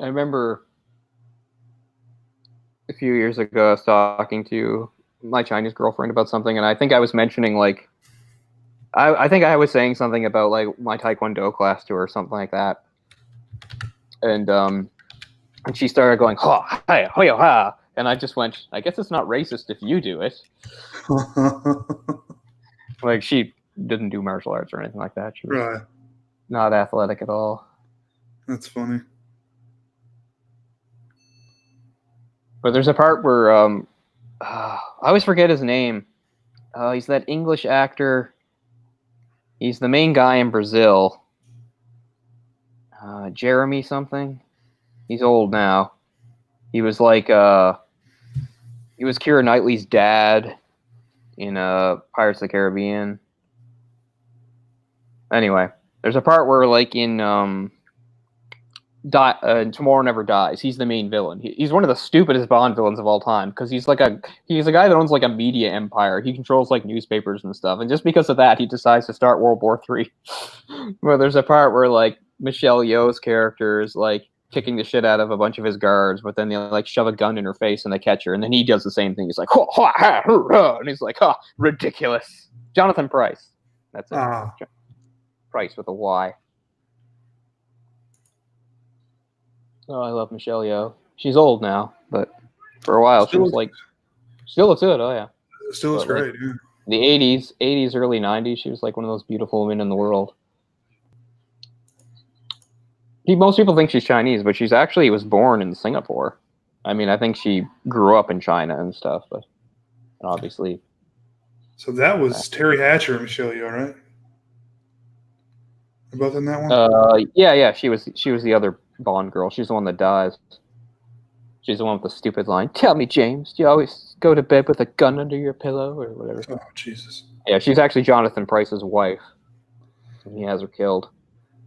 I remember a few years ago, I was talking to my Chinese girlfriend about something, and I think I was mentioning, like, I think I was saying something about, like, my Taekwondo class to her or something like that. And she started going, ha, hi, hoyo, ha. And I just went, I guess it's not racist if you do it. Like, she didn't do martial arts or anything like that. She was not athletic at all. That's funny. But there's a part where I always forget his name. He's that English actor. He's the main guy in Brazil. Jeremy something. He's old now. He was like he was Keira Knightley's dad in Pirates of the Caribbean. Anyway, there's a part where, like, in Tomorrow Never Dies, he's the main villain. He's one of the stupidest Bond villains of all time because he's a guy that owns like a media empire. He controls like newspapers and stuff, and just because of that, he decides to start World War III. Where there's a part where, like, Michelle Yeoh's character is like kicking the shit out of a bunch of his guards, but then they like shove a gun in her face and they catch her, and then he does the same thing. He's like, ha, ha, ha, ha, and he's like, ha, ridiculous. Jonathan Pryce. That's it. Price with a Y. Oh, I love Michelle Yeoh. She's old now, but for a while she was like, still looks good. Oh yeah, still looks great. Like, the '80s, early '90s, she was like one of those beautiful women in the world. Most people think she's Chinese, but she's actually was born in Singapore. I mean, I think she grew up in China and stuff, but obviously. So that was Terry Hatcher and Michelle Yeoh, right? They're both in that one. Yeah. She was the other Bond girl. She's the one that dies. She's the one with the stupid line. Tell me, James, do you always go to bed with a gun under your pillow or whatever? Oh, Jesus. Yeah, she's actually Jonathan Pryce's wife. And he has her killed.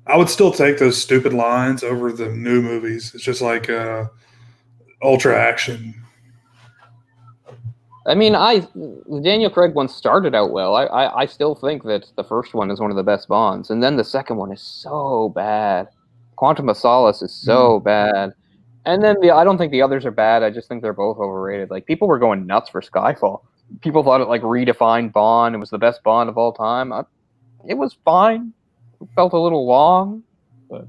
I would still take those stupid lines over the new movies. It's just like ultra action. I mean, Daniel Craig one started out well. I still think that the first one is one of the best Bonds, and then the second one is so bad. Quantum of Solace is so bad, and then I don't think the others are bad. I just think they're both overrated. Like, people were going nuts for Skyfall. People thought it like redefined Bond. It was the best Bond of all time. It was fine. It felt a little long, but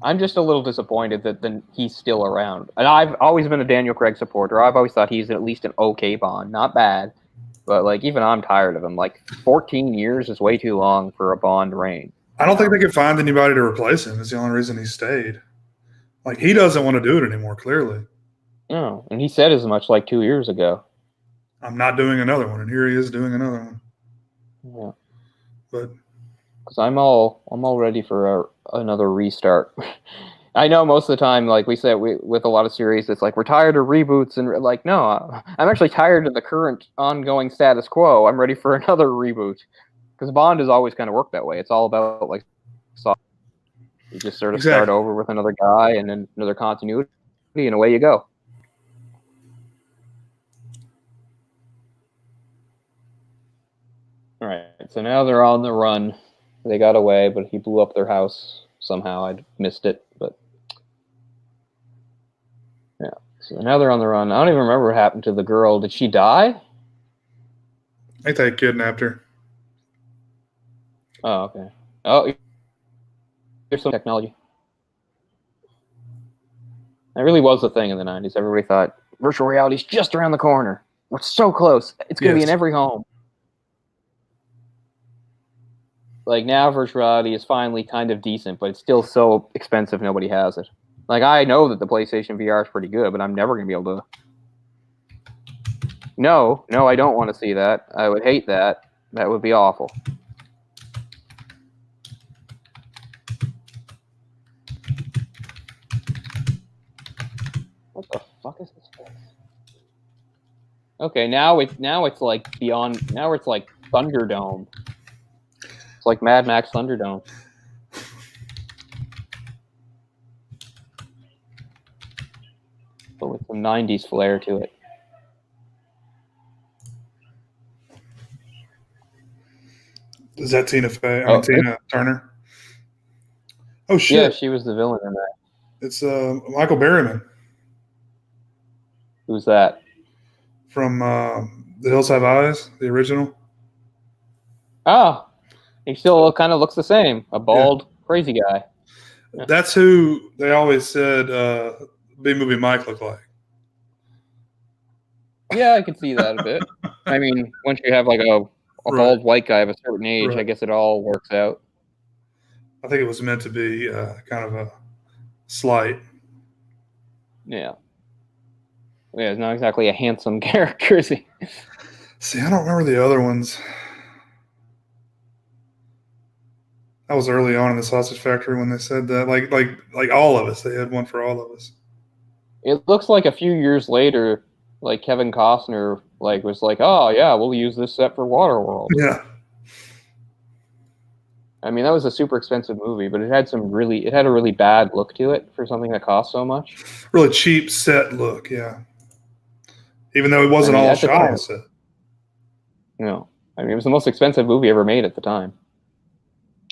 I'm just a little disappointed that he's still around. And I've always been a Daniel Craig supporter. I've always thought he's at least an okay Bond. Not bad, but like even I'm tired of him. Like 14 years is way too long for a Bond reign. I don't think they could find anybody to replace him. It's the only reason he stayed. Like, he doesn't want to do it anymore, clearly. No, and he said as much like 2 years ago. I'm not doing another one, and here he is doing another one. Yeah. But because I'm all ready for another restart. I know most of the time, like we said, with a lot of series, it's like we're tired of reboots, and like, no, I'm actually tired of the current ongoing status quo. I'm ready for another reboot because Bond has always kind of worked that way. It's all about like, you just sort of start over with another guy and then another continuity, and away you go. All right, so now they're on the run. They got away, but he blew up their house somehow. I missed it, but yeah. So now they're on the run. I don't even remember what happened to the girl. Did she die? I think they kidnapped her. Oh, okay. Oh, there's some technology. It really was the thing in the 90s. Everybody thought virtual reality is just around the corner. We're so close. It's going to be in every home. Like, now virtual reality is finally kind of decent, but it's still so expensive nobody has it. Like, I know that the PlayStation VR is pretty good, but I'm never going to be able to. No, I don't want to see that. I would hate that. That would be awful. What the fuck is this place? Okay, now it's like beyond. Now it's like Thunderdome. It's like Mad Max Thunderdome. But with some 90s flair to it. Is that Tina Fey? Tina Turner. Oh shit! Yeah, she was the villain in that. It's Michael Berryman. Who's that? From The Hills Have Eyes, the original. Oh, he still kind of looks the same. A bald, crazy guy. That's who they always said B-Movie Mike looked like. Yeah, I could see that a bit. I mean, once you have like a bald white guy of a certain age, I guess it all works out. I think it was meant to be kind of a slight. Yeah. Yeah, it's not exactly a handsome character, is he? See, I don't remember the other ones. That was early on in the Sausage Factory when they said that. Like all of us, they had one for all of us. It looks like a few years later, like Kevin Costner, was like, "Oh yeah, we'll use this set for Waterworld." Yeah. I mean, that was a super expensive movie, but it had a really bad look to it for something that cost so much. Really cheap set look, yeah. Even though it wasn't all shot on set. No, I mean, it was the most expensive movie ever made at the time,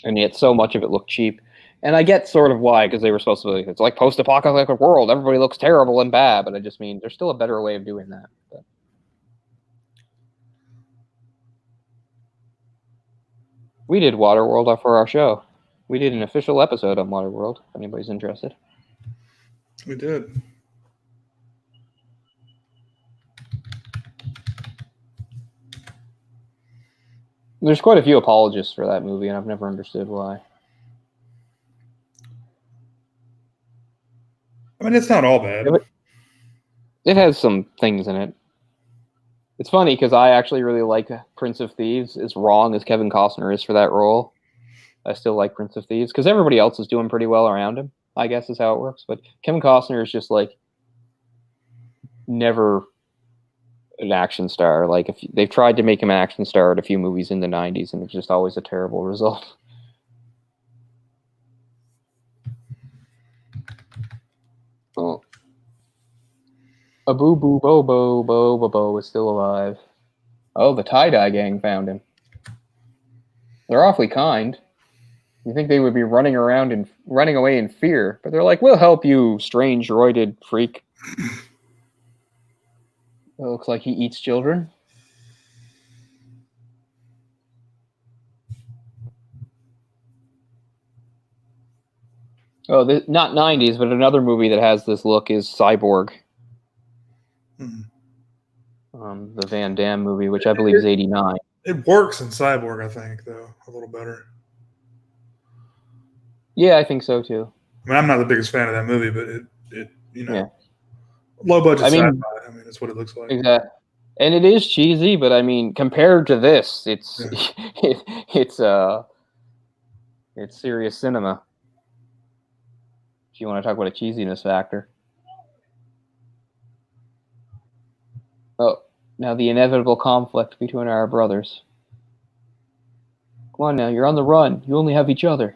and yet so much of it looked cheap. And I get sort of why, because they were supposed to be, it's like post-apocalyptic world, everybody looks terrible and bad, but I just mean there's still a better way of doing that. But. We did Waterworld for our show. We did an official episode on Waterworld, if anybody's interested. We did. There's quite a few apologists for that movie, and I've never understood why. I mean, it's not all bad. It has some things in it. It's funny because I actually really like Prince of Thieves, as wrong as Kevin Costner is for that role. I still like Prince of Thieves because everybody else is doing pretty well around him, I guess is how it works. But Kevin Costner is just like never an action star. Like, if they've tried to make him an action star at a few movies in the 90s, and it's just always a terrible result. Oh. A boo boo bo bo bo bo bo is still alive. Oh, the tie-dye gang found him. They're awfully kind. You think they would be running away in fear, but they're like, "We'll help you, strange roided freak." It looks like he eats children. Oh, not 90s, but another movie that has this look is Cyborg. The Van Damme movie, which I believe is 89. It works in Cyborg, I think, though, a little better. Yeah, I think so, too. I mean, I'm not the biggest fan of that movie, but it low budget sci-fi. I mean, that's what it looks like. Exactly. And it is cheesy, but I mean, compared to this, it's serious cinema. If you want to talk about a cheesiness factor. Oh, now the inevitable conflict between our brothers. Come on now, you're on the run. You only have each other.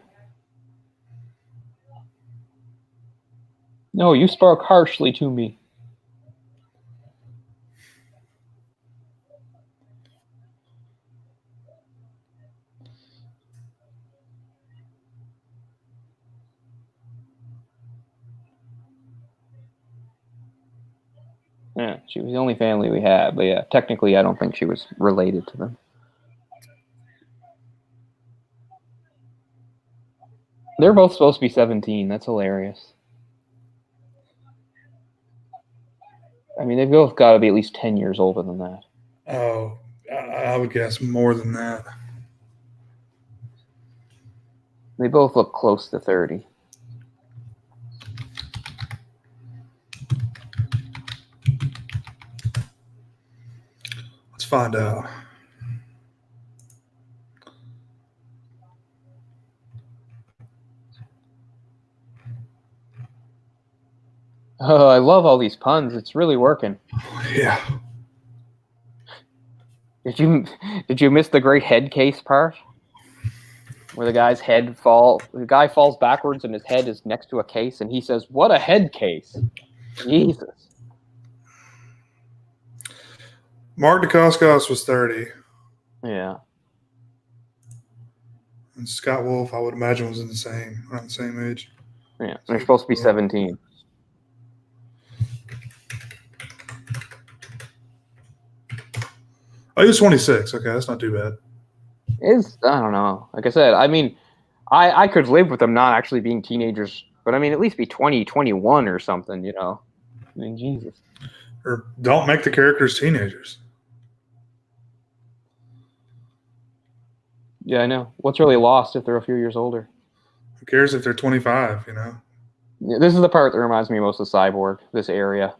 No, you spoke harshly to me. Yeah, she was the only family we had, but yeah, technically I don't think she was related to them. They're both supposed to be 17. That's hilarious. I mean, they've both got to be at least 10 years older than that. Oh, I would guess more than that. They both look close to 30. Let's find out. Oh, I love all these puns. It's really working. Yeah. Did you miss the great head case part? Where the guy falls backwards and his head is next to a case and he says, "What a head case." Jesus. Mark Dacascos was 30. Yeah. And Scott Wolf, I would imagine, was around the same age. Yeah. They're supposed to be 17. Oh, he was 26. Okay, that's not too bad. I don't know. Like I said, I mean, I could live with them not actually being teenagers, but I mean, at least be 20, 21 or something, you know? I mean, Jesus. Or don't make the characters teenagers. Yeah, I know. What's really lost if they're a few years older? Who cares if they're 25, you know? Yeah, this is the part that reminds me most of Cyborg, this area.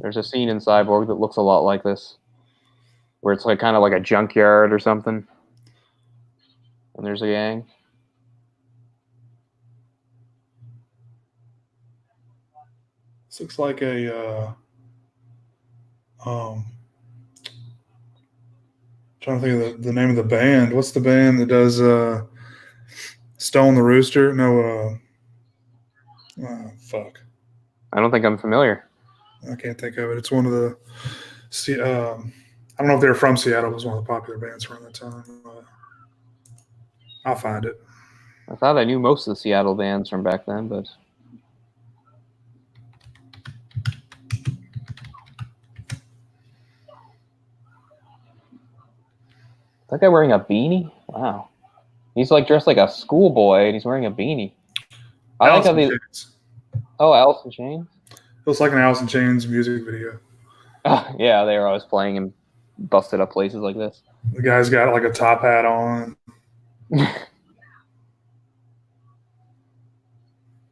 There's a scene in Cyborg that looks a lot like this, where it's like kind of like a junkyard or something. And there's a gang. This looks like a trying to think of the name of the band. What's the band that does Stone the Rooster? No, fuck. I don't think I'm familiar. I can't think of it. It's one of the I don't know if they're from Seattle. It was one of the popular bands around that time. I'll find it. I thought I knew most of the Seattle bands from back then, but that guy wearing a beanie? Wow. He's like dressed like a schoolboy and he's wearing a beanie. I like how they. Oh, Alice in Chains? It looks like an Alice in Chains music video. Oh, yeah, they were always playing in busted up places like this. The guy's got like a top hat on.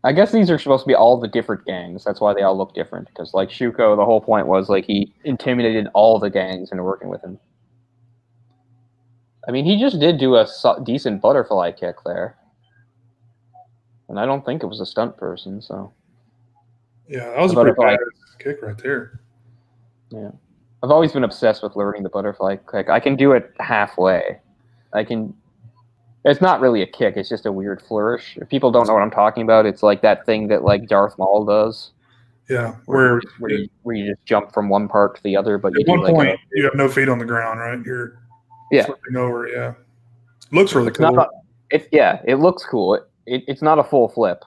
I guess these are supposed to be all the different gangs. That's why they all look different. Because like Shuko, the whole point was like he intimidated all the gangs into working with him. I mean, he just did do a decent butterfly kick there. And I don't think it was a stunt person, so. Yeah, that was a pretty bad kick right there. Yeah. I've always been obsessed with learning the butterfly kick. I can do it halfway. It's not really a kick, it's just a weird flourish. If people don't know what I'm talking about, it's like that thing that like Darth Maul does. Yeah, where you just jump from one part to the other, but at one point you have no feet on the ground, right? You're flipping over, yeah. Looks really cool. It looks cool. It's not a full flip.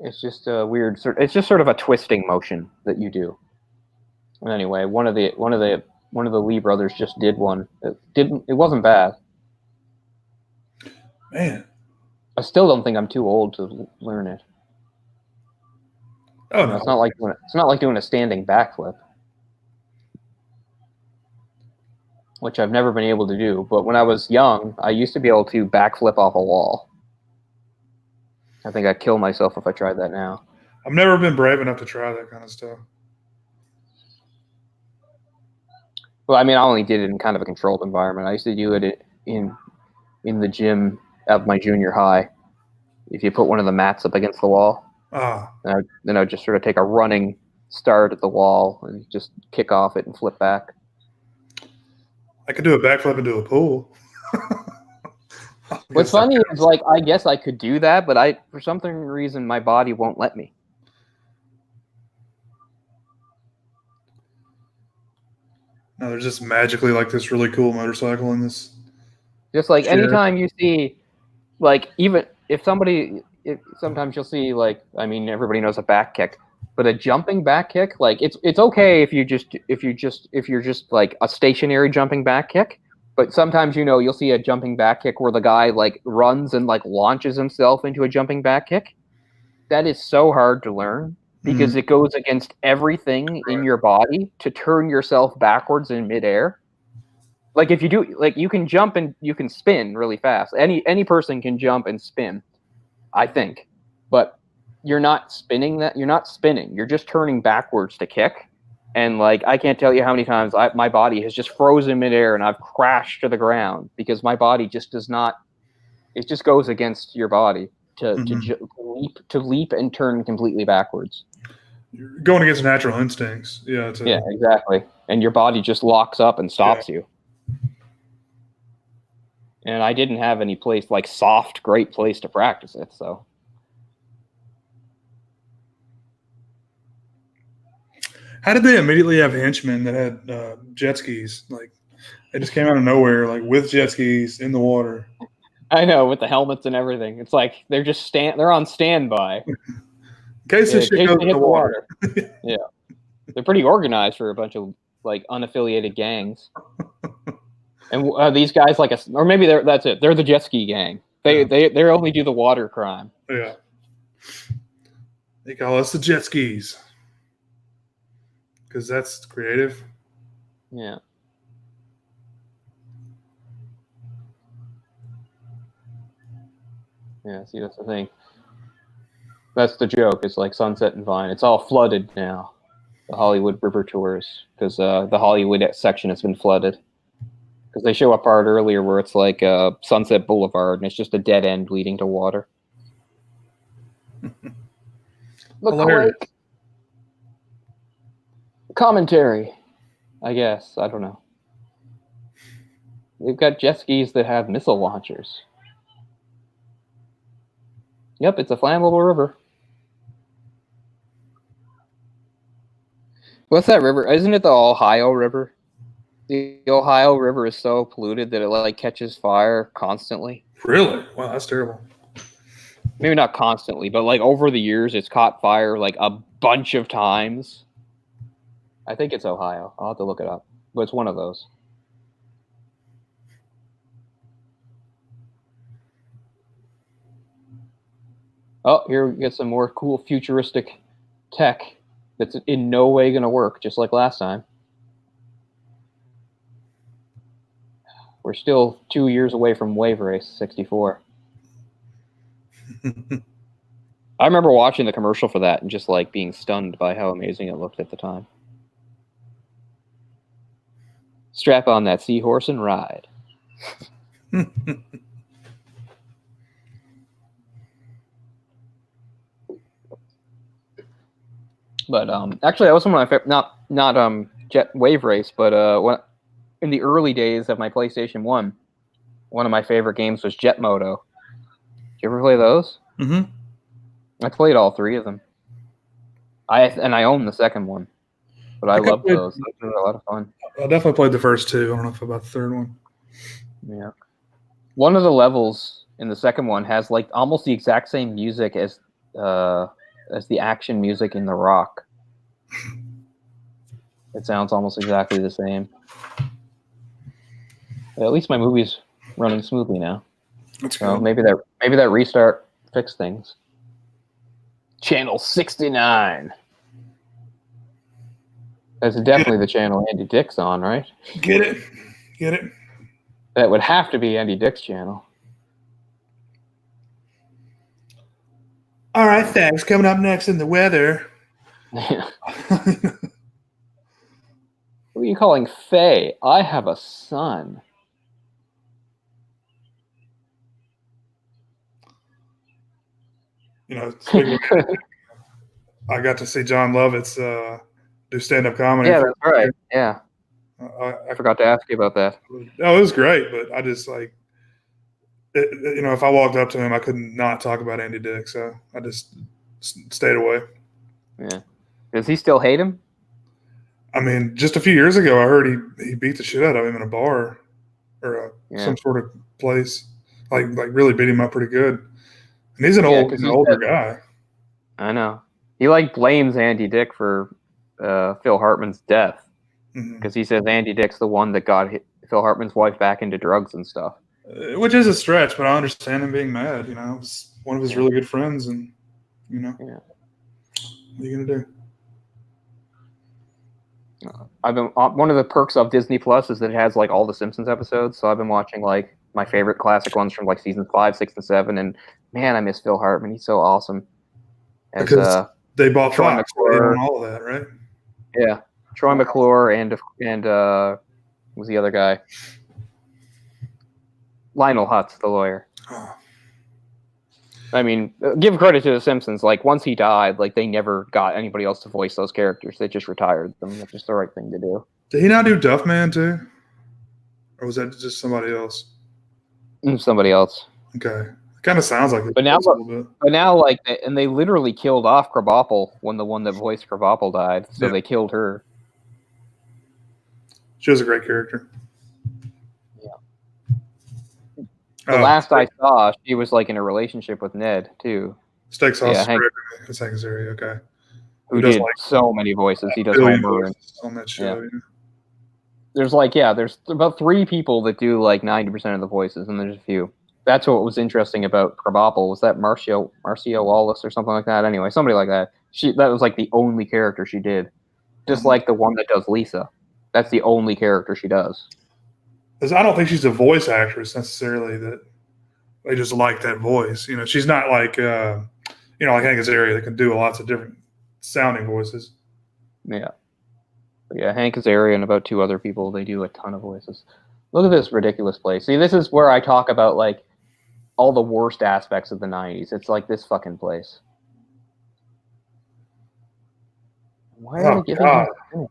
It's just a weird it's just sort of a twisting motion that you do. Anyway, one of the Lee brothers just did one. It wasn't bad. Man, I still don't think I'm too old to learn it. Oh no, it's not like doing a standing backflip, which I've never been able to do. But when I was young, I used to be able to backflip off a wall. I think I'd kill myself if I tried that now. I've never been brave enough to try that kind of stuff. Well, I mean, I only did it in kind of a controlled environment. I used to do it in the gym at my junior high. If you put one of the mats up against the wall, then I'd just sort of take a running start at the wall and just kick off it and flip back. I could do a backflip into a pool. What's funny is, like, I guess I could do that, but for some reason, my body won't let me. No, there's just magically like this really cool motorcycle in this. Just like anytime you see, like, even if sometimes you'll see, like, I mean, everybody knows a back kick, but a jumping back kick, like, it's okay if you're just like a stationary jumping back kick, But sometimes, you'll see a jumping back kick where the guy like runs and like launches himself into a jumping back kick. That is so hard to learn because it goes against everything in your body to turn yourself backwards in midair. Like if you do, like you can jump and you can spin really fast. Any person can jump and spin, I think, but you're not spinning that. You're not spinning. You're just turning backwards to kick. And like I can't tell you how many times my body has just frozen midair and I've crashed to the ground because my body just does not. It just goes against your body to leap and turn completely backwards. You're going against natural instincts. Yeah. Yeah, exactly. And your body just locks up and stops you. And I didn't have any place like great place to practice it. So. How did they immediately have henchmen that had jet skis? Like they just came out of nowhere, like with jet skis in the water. I know, with the helmets and everything. It's like they're just they're on standby. In case this shit goes in the water. Yeah. They're pretty organized for a bunch of like unaffiliated gangs. And these guys or maybe that's it. They're the jet ski gang. They only do the water crime. Yeah. They call us the jet skis. Because that's creative. Yeah. Yeah, see, that's the thing. That's the joke. It's like Sunset and Vine. It's all flooded now. The Hollywood River tours. Because the Hollywood section has been flooded. Because they show a part earlier where it's like Sunset Boulevard, and it's just a dead end leading to water. Look like commentary, I guess. I don't know. They've got jet skis that have missile launchers. Yep, it's a flammable river. What's that river? Isn't it the Ohio River? The Ohio River is so polluted that it like catches fire constantly. Really? Wow, that's terrible. Maybe not constantly, but like over the years, it's caught fire like a bunch of times. I think it's Ohio. I'll have to look it up, but it's one of those. Oh, here we get some more cool futuristic tech that's in no way going to work, just like last time. We're still 2 years away from Wave Race 64. I remember watching the commercial for that and just like being stunned by how amazing it looked at the time. Strap on that seahorse and ride. But actually, that was one of my favorite. Not Jet Wave Race, but when in the early days of my PlayStation 1, one of my favorite games was Jet Moto. Did you ever play those? Mm-hmm. I played all three of them. I own the second one, but I loved those. Those were a lot of fun. I definitely played the first two. I don't know if about the third one. Yeah. One of the levels in the second one has like almost the exact same music as the action music in The Rock. It sounds almost exactly the same. But at least my movie's running smoothly now. That's so cool. maybe that restart fixed things. Channel 69. That's definitely the channel Andy Dick's on, right? Get it. That would have to be Andy Dick's channel. All right, thanks. Coming up next in the weather. Yeah. What are you calling Faye? I have a son. You know, I got to see John Lovitz do stand-up comedy. Yeah, that's right. Yeah. I forgot to ask you about that. Oh, it was great, but I just like, if I walked up to him, I couldn't not talk about Andy Dick, so I just stayed away. Yeah. Does he still hate him? I mean, just a few years ago, I heard he beat the shit out of him in a bar or some sort of place, like really beat him up pretty good. And he's an older guy. I know. He like blames Andy Dick for Phil Hartman's death because he says Andy Dick's the one that got Phil Hartman's wife back into drugs and stuff. Which is a stretch, but I understand him being mad. You know, it's one of his really good friends, and you know, what are you gonna do? I've been one of the perks of Disney Plus is that it has like all the Simpsons episodes. So I've been watching like my favorite classic ones from like season 5, 6, and 7. And man, I miss Phil Hartman. He's so awesome. As, because they bought Troy Fox, so they McClure. own all of that, right? Yeah, Troy McClure and who's the other guy? Lionel Hutz, the lawyer. Oh. I mean, give credit to the Simpsons. Like once he died, like they never got anybody else to voice those characters. They just retired them, which is the right thing to do. Did he not do Duffman too, or was that just somebody else? Somebody else. Okay, it kind of sounds like it. But now, a little bit. like, and they literally killed off Krabappel when the one that voiced Krabappel died. So they killed her. She was a great character. The last I saw, she was like in a relationship with Ned too. Steak Sauce is Hank Azaria, okay. Who did like so many voices. He does Homer on that show. Yeah. There's there's about 3 people that do like 90% of the voices, and there's a few. That's what was interesting about Krabappel was that Marcia Wallace or something like that. Anyway, somebody like that. That was like the only character she did, just like the one that does Lisa. That's the only character she does. I don't think she's a voice actress necessarily. That they just like that voice. You know, she's not like like Hank Azaria that can do lots of different sounding voices. Yeah. Hank Azaria and about 2 other people, they do a ton of voices. Look at this ridiculous place. See, this is where I talk about like all the worst aspects of the 90s. It's like this fucking place. Why are they giving him?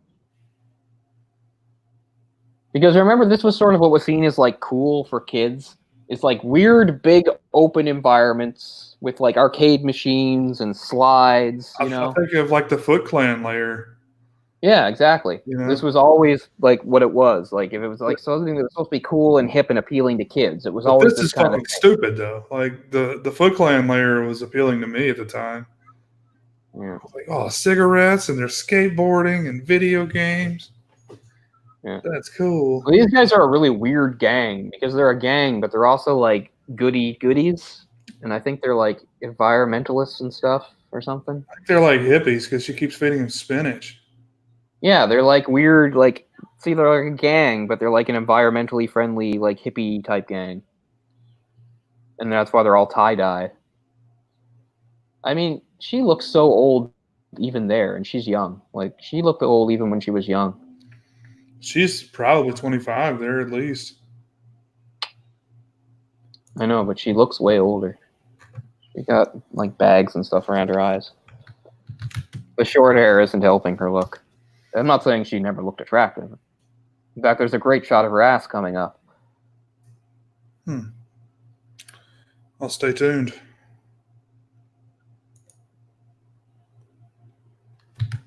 Because remember, this was sort of what was seen as like cool for kids. It's like weird, big, open environments with like arcade machines and slides. I think of like the Foot Clan layer. Yeah, exactly. This was always like what it was. Like if it was like something that was supposed to be cool and hip and appealing to kids, it was always this is fucking stupid though. Like the Foot Clan layer was appealing to me at the time. Yeah. I was like, cigarettes and they're skateboarding and video games. Yeah. That's cool. Well, these guys are a really weird gang because they're a gang, but they're also like goodies, and I think they're like environmentalists and stuff or something. I think they're like hippies because she keeps feeding them spinach. Yeah, they're like weird, like they're like a gang, but they're like an environmentally friendly, like hippie type gang, and that's why they're all tie-dye. I mean, she looks so old even there, and she's young. Like she looked old even when she was young. She's probably 25 there at least. I know, but she looks way older. She got like bags and stuff around her eyes. The short hair isn't helping her look. I'm not saying she never looked attractive. In fact, there's a great shot of her ass coming up. I'll stay tuned.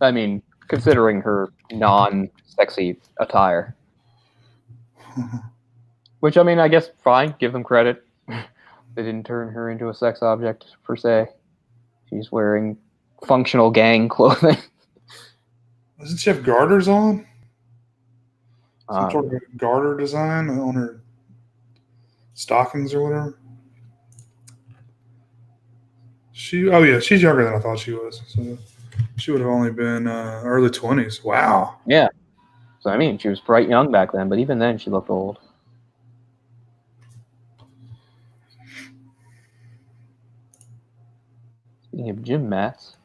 I mean, considering her non-sexy attire. Which, I mean, I guess fine. Give them credit. They didn't turn her into a sex object, per se. She's wearing functional gang clothing. Doesn't she have garters on? Some sort of garter design on her stockings or whatever? She's younger than I thought she was. So she would have only been early 20s. Wow. Yeah. So, I mean, she was bright young back then, but even then she looked old. Speaking of gym mats.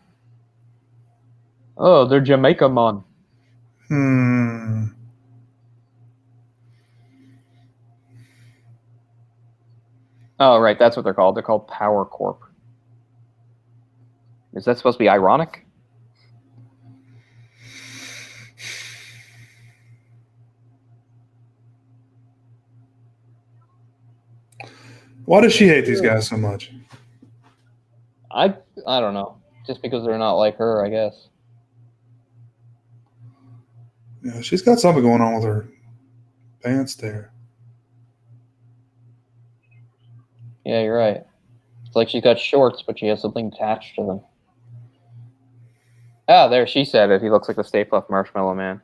Oh, they're Jamaica Mon. Oh, right. That's what they're called. They're called Power Corp. Is that supposed to be ironic? Why does she hate these guys so much? I don't know. Just because they're not like her, I guess. Yeah, she's got something going on with her pants there. Yeah, you're right. It's like she's got shorts, but she has something attached to them. Ah, there, she said it. He looks like the Stay Puft Marshmallow Man.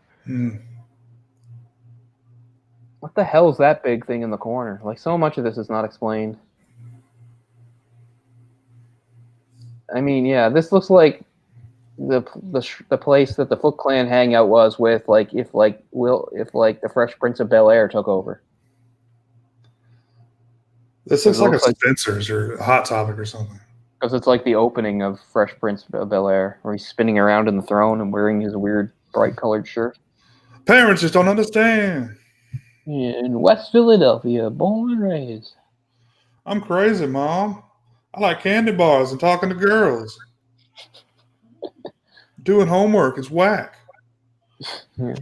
What the hell is that big thing in the corner? Like, so much of this is not explained. I mean, yeah, this looks like the place that the Foot Clan hangout was with, if the Fresh Prince of Bel-Air took over. This looks like a Spencer's or a Hot Topic or something. Because it's like the opening of Fresh Prince of Bel-Air, where he's spinning around in the throne and wearing his weird bright colored shirt. Parents just don't understand. Yeah, in West Philadelphia, born and raised. I'm crazy, Mom. I like candy bars and talking to girls. Doing homework is whack. Yeah.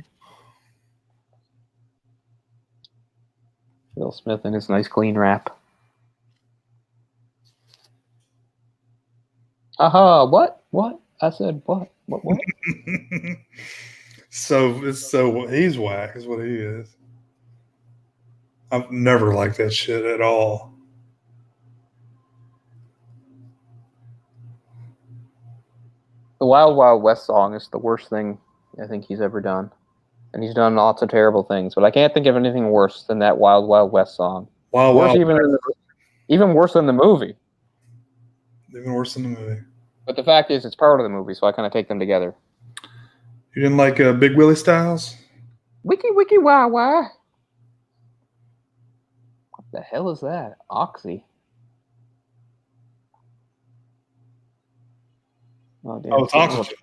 Will Smith in his nice clean rap. Aha, what? What? I said what? What? So he's whack is what he is. I've never liked that shit at all. The Wild Wild West song is the worst thing I think he's ever done. And he's done lots of terrible things, but I can't think of anything worse than that Wild Wild West song. Even worse than the movie. Even worse than the movie. But the fact is, it's part of the movie, so I kind of take them together. You didn't like Big Willie Styles? Wiki wiki wah wah. What the hell is that? Oxy. Oh, damn. Oh, it's oxygen.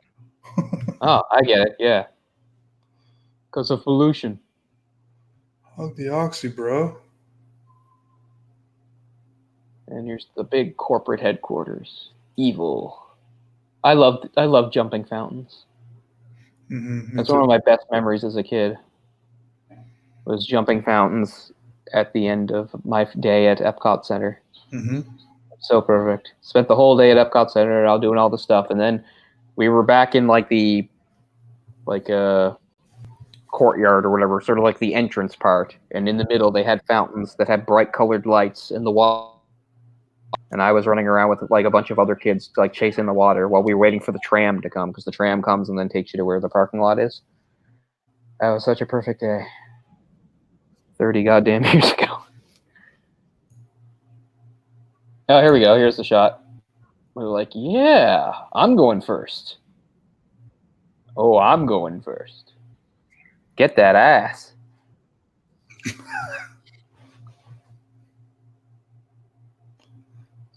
Oh, I get it. Yeah. Because of pollution. Hug the oxy, bro. And here's the big corporate headquarters. Evil. I love jumping fountains. Mm-hmm. That's one of my best memories as a kid. Was jumping fountains at the end of my day at Epcot Center. Mm-hmm. So perfect. Spent the whole day at Epcot Center, all doing all the stuff, and then we were back in the courtyard or whatever, sort of like the entrance part. And in the middle, they had fountains that had bright colored lights in the wall. And I was running around with like a bunch of other kids, like chasing the water while we were waiting for the tram to come, because the tram comes and then takes you to where the parking lot is. That was such a perfect day. 30 goddamn years ago. Oh, here we go. Here's the shot. We were like, yeah, I'm going first. Oh, I'm going first. Get that ass.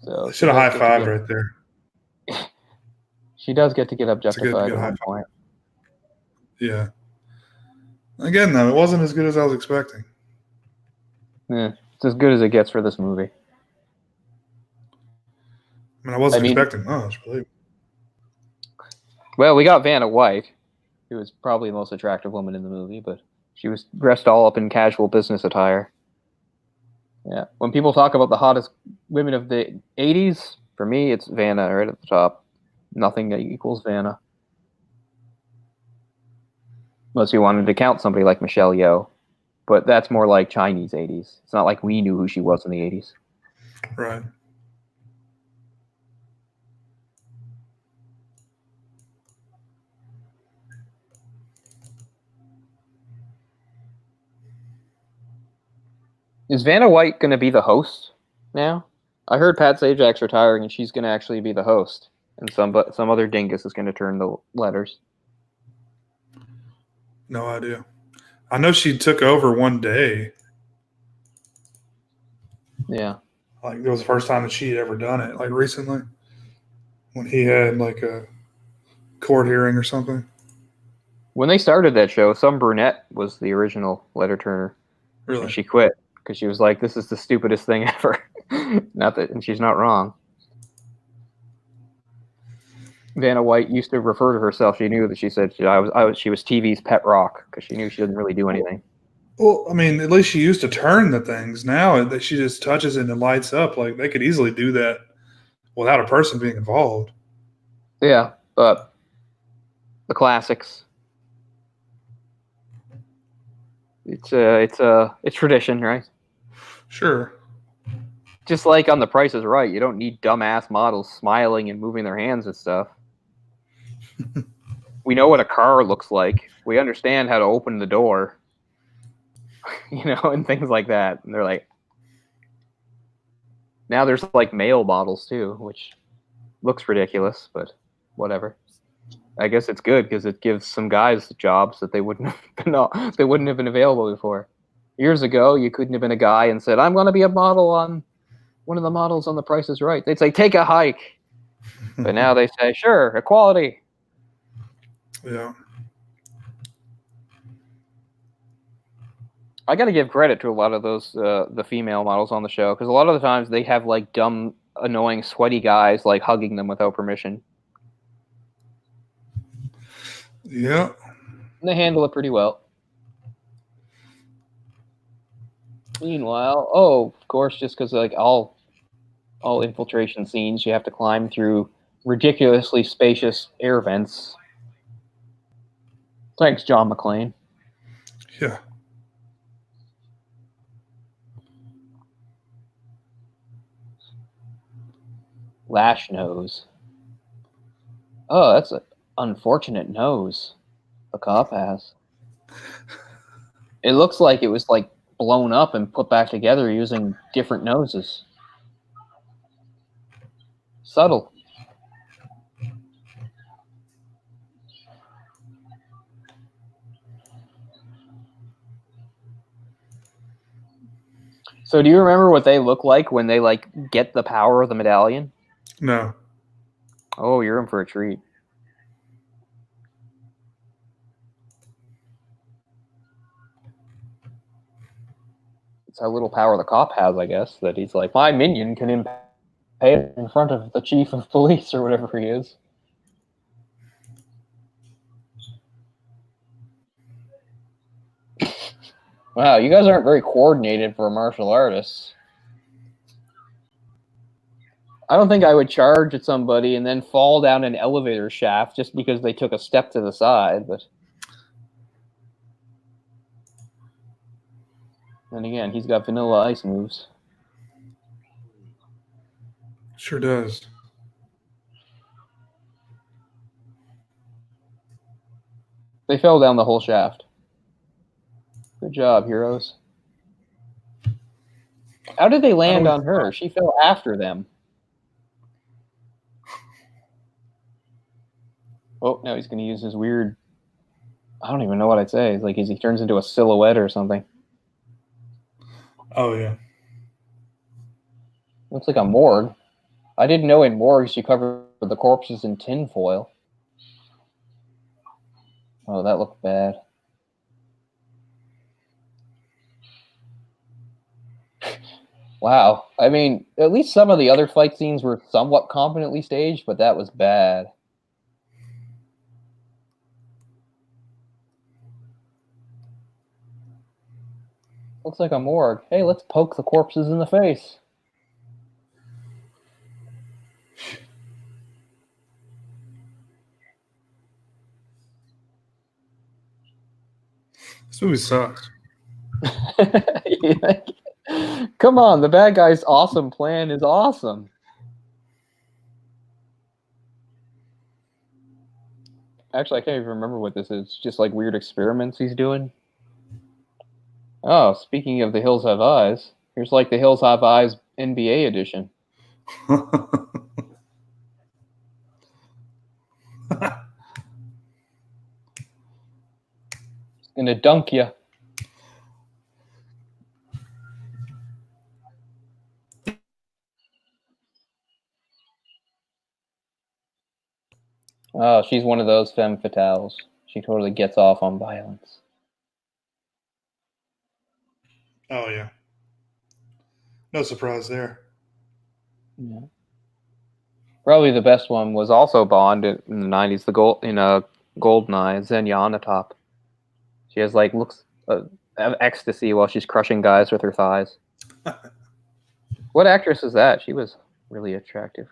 So should have high-fived right there. She does get to get objectified at one point. Yeah. Again, though, it wasn't as good as I was expecting. Yeah, it's as good as it gets for this movie. I mean, I wasn't expecting much, believe me. Well, we got Vanna White, who was probably the most attractive woman in the movie, but she was dressed all up in casual business attire. Yeah. When people talk about the hottest women of the 80s, for me, it's Vanna right at the top. Nothing equals Vanna. Unless you wanted to count somebody like Michelle Yeoh. But that's more like Chinese 80s. It's not like we knew who she was in the 80s. Right. Is Vanna White going to be the host now? I heard Pat Sajak's retiring, and she's going to actually be the host, and some other dingus is going to turn the letters. No idea. I know she took over one day. Yeah. Like, it was the first time that she had ever done it, like recently, when he had like a court hearing or something. When they started that show, some brunette was the original letter turner. Really? And she quit because she was like, "This is the stupidest thing ever." Not that, and she's not wrong. Vanna White used to refer to herself. She knew that she said she was TV's pet rock because she knew she didn't really do anything. Well, I mean, at least she used to turn the things. Now that she just touches it and it lights up, like they could easily do that without a person being involved. Yeah, but the classics. It's tradition, right? Sure. Just like on The Price is Right, you don't need dumbass models smiling and moving their hands and stuff. We know what a car looks like. We understand how to open the door. and things like that. And they're like, now there's like male models too, which looks ridiculous, but whatever. I guess it's good because it gives some guys jobs that they wouldn't have been available before. Years ago, you couldn't have been a guy and said, "I'm going to be a model on one of the models on The Price is Right." They'd say, "Take a hike," but now they say, "Sure, equality." Yeah. I got to give credit to a lot of those the female models on the show because a lot of the times they have like dumb, annoying, sweaty guys like hugging them without permission. Yeah. And they handle it pretty well. Meanwhile, of course, just because like all infiltration scenes, you have to climb through ridiculously spacious air vents. Thanks, John McClane. Yeah. Lash nose. Oh, that's an unfortunate nose the cop has. It looks like it was like blown up and put back together using different noses. Subtle. So do you remember what they look like when they like get the power of the medallion? No. Oh, you're in for a treat. It's how little power the cop has, I guess, that he's like, my minion can impale in front of the chief of police or whatever he is. Wow, you guys aren't very coordinated for martial artists. I don't think I would charge at somebody and then fall down an elevator shaft just because they took a step to the side, but then again, he's got Vanilla Ice moves. Sure does. They fell down the whole shaft. Good job, heroes. How did they land on her? She fell after them. Oh, now he's going to use his weird... I don't even know what I'd say. It's like he turns into a silhouette or something. Oh, yeah. Looks like a morgue. I didn't know in morgues you covered the corpses in tinfoil. Oh, that looked bad. Wow. I mean, at least some of the other fight scenes were somewhat competently staged, but that was bad. Looks like a morgue. Hey, let's poke the corpses in the face. This movie sucks. Come on, the bad guy's awesome plan is awesome. Actually, I can't even remember what this is. It's just like weird experiments he's doing. Oh, speaking of The Hills Have Eyes, here's like The Hills Have Eyes NBA edition. He's gonna dunk you. Oh, she's one of those femme fatales. She totally gets off on violence. Oh, yeah. No surprise there. Yeah. Probably the best one was also Bond in the 90s, the Goldeneye, Xenia Onatopp. She has like looks of ecstasy while she's crushing guys with her thighs. What actress is that? She was really attractive.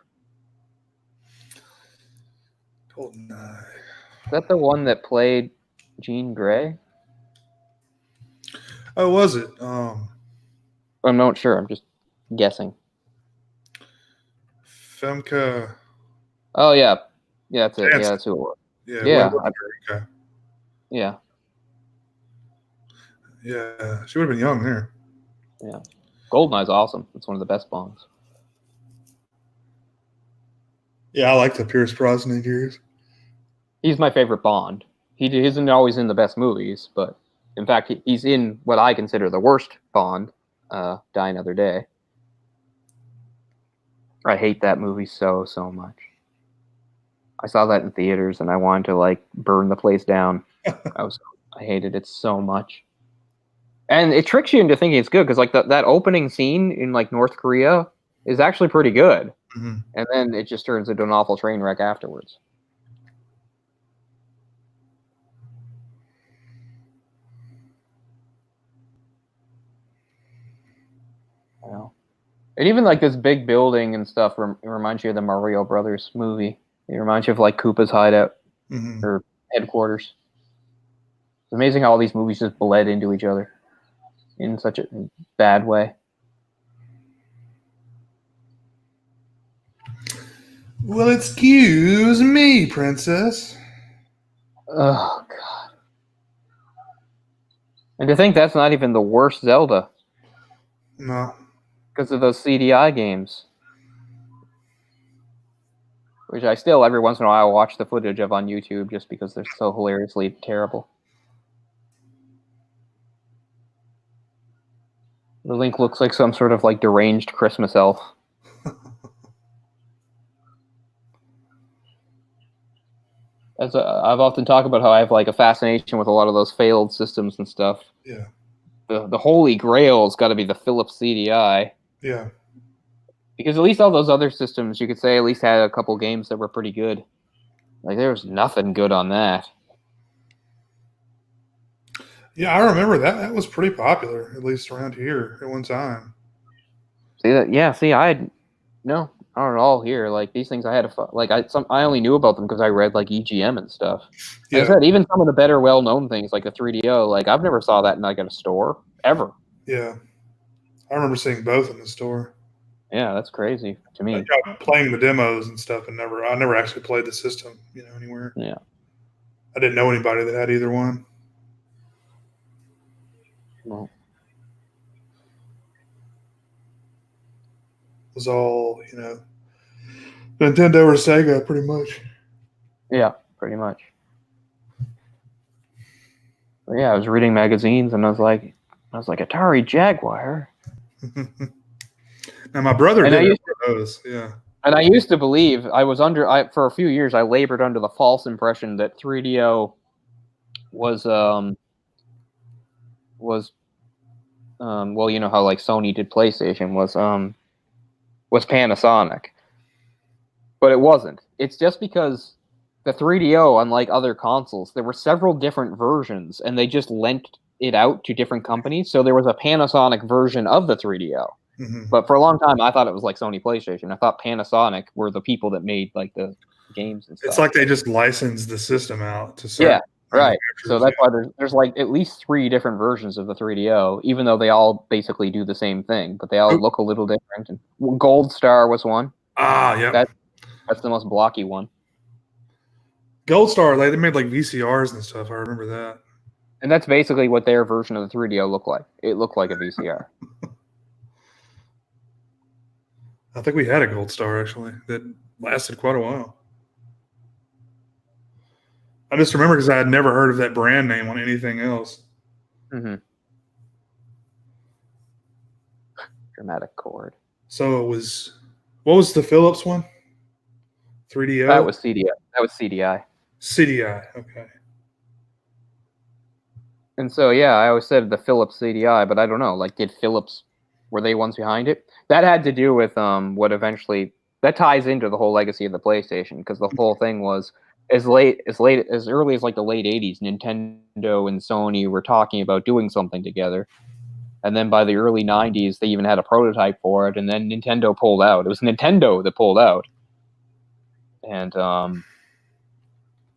Goldeneye. Is that the one that played Jean Grey? Oh, was it? I'm not sure. I'm just guessing. Femke. Oh yeah, that's it. Yeah, that's who it was. Yeah. Yeah. Okay. Yeah. Yeah, she would have been young there. Yeah. Goldeneye's awesome. It's one of the best Bonds. Yeah, I like the Pierce Brosnan years. He's my favorite Bond. He isn't always in the best movies, but in fact, he's in what I consider the worst Bond, Die Another Day. I hate that movie so much. I saw that in theaters, and I wanted to like burn the place down. I hated it so much. And it tricks you into thinking it's good because like that opening scene in like North Korea is actually pretty good, and then it just turns into an awful train wreck afterwards. Well, and even like this big building and stuff reminds you of the Mario Brothers movie. It reminds you of like Koopa's hideout or headquarters. It's amazing how all these movies just bled into each other in such a bad way. Well, excuse me, princess. Oh, God. And to think that's not even the worst Zelda. No. Because of those CDI games. Which I still, every once in a while, watch the footage of on YouTube just because they're so hilariously terrible. The Link looks like some sort of like deranged Christmas elf. I've often talked about how I have like a fascination with a lot of those failed systems and stuff. Yeah. The holy grail's got to be the Philips CDI. Yeah. Because at least all those other systems, you could say, at least had a couple games that were pretty good. Like, there was nothing good on that. Yeah, I remember that. That was pretty popular, at least around here at one time. See that? Yeah. See, no, not at all here. Like these things, I had I only knew about them because I read like EGM and stuff. Like I said, even some of the better, well-known things like the 3DO, like I've never saw that in like at a store ever. Yeah, I remember seeing both in the store. Yeah, that's crazy to me. Like, playing the demos and stuff, and I never actually played the system, anywhere. Yeah, I didn't know anybody that had either one. Well, it was all Nintendo or Sega, pretty much. Yeah, pretty much. But yeah, I was reading magazines, and I was like Atari Jaguar. Now my brother did those, yeah. And I used to believe for a few years I labored under the false impression that 3DO was well, you know how like Sony did PlayStation was Panasonic. But it wasn't. It's just because the 3DO, unlike other consoles, there were several different versions and they just lent it out to different companies. So there was a Panasonic version of the 3DO. But for a long time, I thought it was like Sony PlayStation. I thought Panasonic were the people that made like the games and stuff. It's like they just licensed the system out to certain right. So that's why there's like at least 3 different versions of the 3DO, even though they all basically do the same thing, but they all look a little different. And Gold Star was one. Ah, yeah. That's the most blocky one. Gold Star, they made like VCRs and stuff. I remember that. And that's basically what their version of the 3DO looked like. It looked like a VCR. I think we had a Gold Star, actually, that lasted quite a while. I just remember because I had never heard of that brand name on anything else. Dramatic chord. So what was the Philips one? 3DO? That was CDI. That was CDI. CDI, okay. And so, yeah, I always said the Philips CDI, but I don't know. Like, did Philips, were they ones behind it? That had to do with what eventually, that ties into the whole legacy of the PlayStation, because the whole thing was as early as like the late 80s, Nintendo and Sony were talking about doing something together. And then by the early 90s, they even had a prototype for it, and then Nintendo pulled out. It was Nintendo that pulled out. And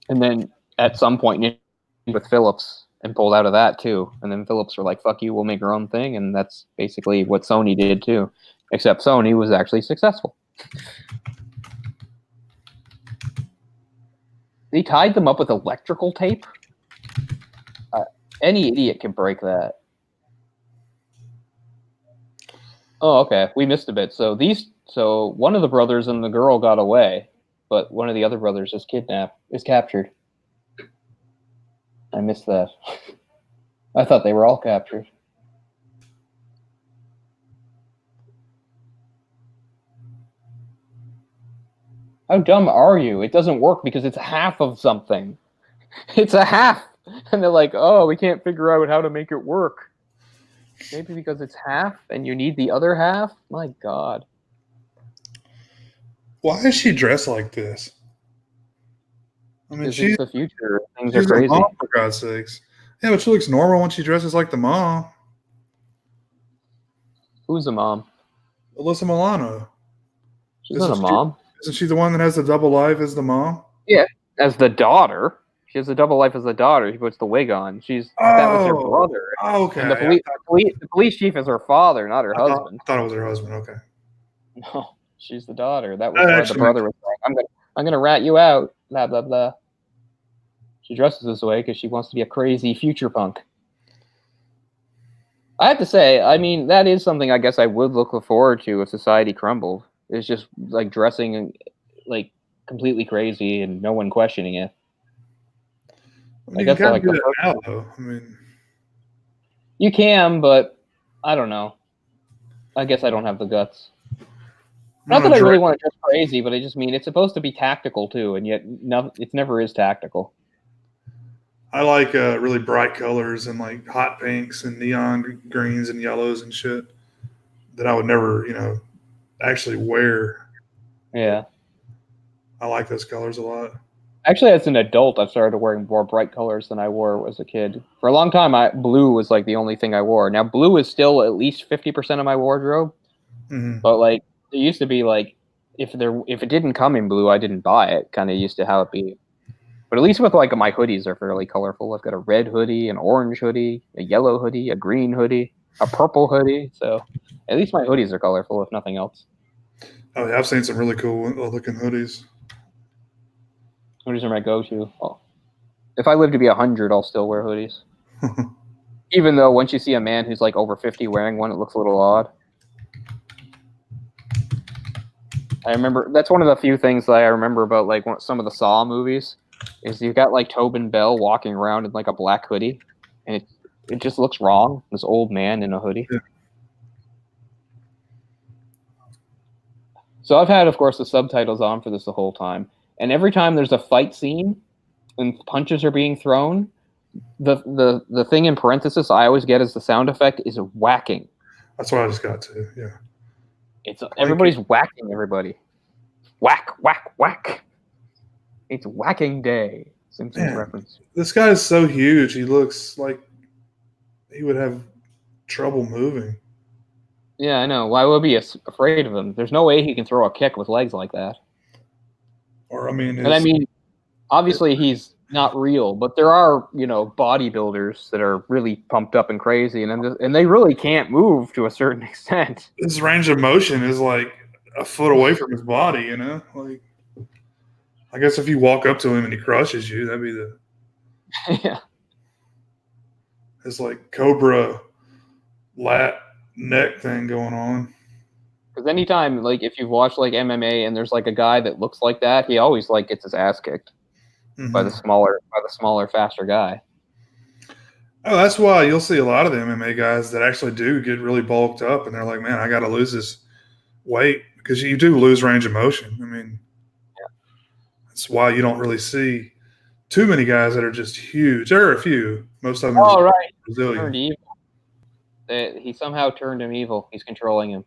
then at some point with Philips and pulled out of that too. And then Philips were like, fuck you, we'll make our own thing. And that's basically what Sony did too. Except Sony was actually successful. They tied them up with electrical tape. Any idiot can break that. Oh, okay. We missed a bit. So one of the brothers and the girl got away, but one of the other brothers is captured. I missed that. I thought they were all captured. How dumb are you? It doesn't work because it's half of something. It's a half. And they're like, oh, we can't figure out how to make it work. Maybe because it's half and you need the other half? My God. Why is she dressed like this? I mean, she's the future. Things she's are crazy. A mom, for God's sakes. Yeah, but she looks normal when she dresses like the mom. Who's the mom? Alyssa Milano. She's not a mom. Isn't she the one that has the double life as the mom? Yeah, as the daughter. She has a double life as the daughter. She puts the wig on. That was her brother. Okay. And the police chief is her father, not her husband. I thought it was her husband. Okay. No, she's the daughter. That was why the brother was like, I'm gonna rat you out. Blah blah blah. She dresses this way because she wants to be a crazy future punk. I have to say, I mean, that is something I guess I would look forward to if society crumbled. It's just like dressing like completely crazy and no one questioning it. I guess you can't do that now, though. I mean, you can, but I don't know. I guess I don't have the guts. Not that I really want to dress crazy, but I just mean it's supposed to be tactical too, and yet it never is tactical. I like really bright colors and like hot pinks and neon greens and yellows and shit that I would never, actually wear. Yeah. I like those colors a lot. Actually, as an adult, I've started wearing more bright colors than I wore as a kid. For a long time, blue was like the only thing I wore. Now, blue is still at least 50% of my wardrobe. Mm-hmm. But like it used to be like if it didn't come in blue, I didn't buy it. Kind of used to how it be. But at least with like my hoodies are fairly colorful. I've got a red hoodie, an orange hoodie, a yellow hoodie, a green hoodie, a purple hoodie. So at least my hoodies are colorful, if nothing else. Oh yeah, I've seen some really cool looking hoodies. Hoodies are my go-to. Oh. If I live to be 100, I'll still wear hoodies. Even though once you see a man who's like over 50 wearing one, it looks a little odd. I remember that's one of the few things that I remember about like some of the Saw movies is you've got like Tobin Bell walking around in like a black hoodie, and it just looks wrong. This old man in a hoodie. Yeah. So I've had, of course, the subtitles on for this the whole time, and every time there's a fight scene and punches are being thrown, the thing in parenthesis I always get as the sound effect is whacking. That's what I just got to. Yeah. Everybody's whacking everybody. Whack, whack, whack. It's whacking day. Simpsons reference. This guy is so huge. He looks like he would have trouble moving. Yeah, I know. Why would I be afraid of him? There's no way he can throw a kick with legs like that. Or, I mean... obviously he's not real, but there are, bodybuilders that are really pumped up and crazy, and they really can't move to a certain extent. His range of motion is like a foot away from his body, Like, I guess if you walk up to him and he crushes you, that'd be the... Yeah. His, like, cobra lat neck thing going on. Because anytime, like, if you've watched, like, MMA and there's, like, a guy that looks like that, he always, like, gets his ass kicked by the smaller, faster guy. Oh, that's why you'll see a lot of the MMA guys that actually do get really bulked up, and they're like, man, I got to lose this weight, because you do lose range of motion. I mean, that's why you don't really see too many guys that are just huge. There are a few. Most of them are Brazilian. Turned evil. He somehow turned him evil. He's controlling him.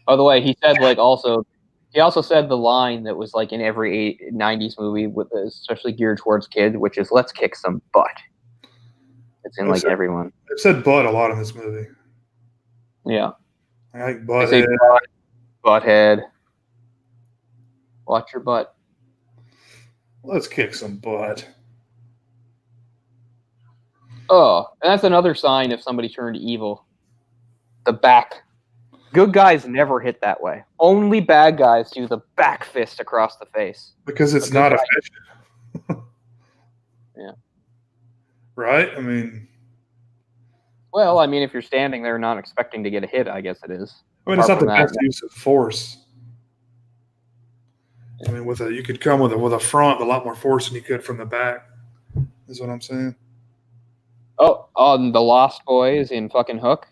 By the way, he said he also said the line that was like in every 90s movie, especially geared towards kids, which is "Let's kick some butt." It's in everyone. They've said butt a lot in this movie. Yeah. I like butthead. Butthead. Watch your butt. Let's kick some butt. Oh, and that's another sign if somebody turned evil. The back. Good guys never hit that way. Only bad guys do the back fist across the face. Because it's not efficient. Yeah. Right? I mean... Well, if you're standing there not expecting to get a hit, I guess it is. I mean, it's not the best use of force. I mean, you could come with a front, a lot more force than you could from the back. Is what I'm saying. Oh, on the Lost Boys in fucking Hook.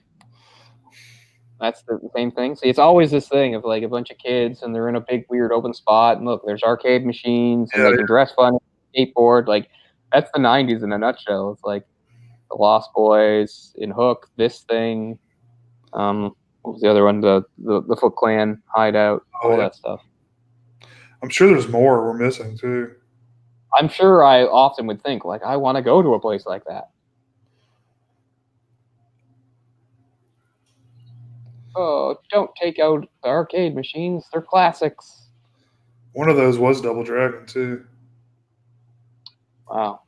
That's the same thing. See, it's always this thing of like a bunch of kids and they're in a big weird open spot, and look, there's arcade machines and they can dress fun, skateboard. Like that's the '90s in a nutshell. It's like the Lost Boys in Hook, this thing. What was the other one? The Foot Clan hideout, all that stuff. I'm sure there's more we're missing too. I'm sure I often would think like I want to go to a place like that. Oh, don't take out the arcade machines. They're classics. One of those was Double Dragon, too. Wow.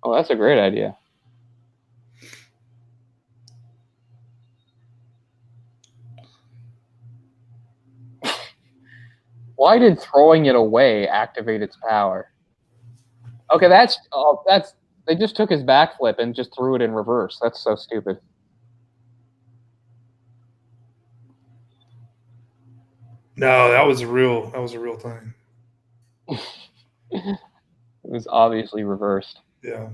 Oh, that's a great idea. Why did throwing it away activate its power? Okay, that's they just took his backflip and just threw it in reverse. That's so stupid. No, that was a real thing. It was obviously reversed. Yeah.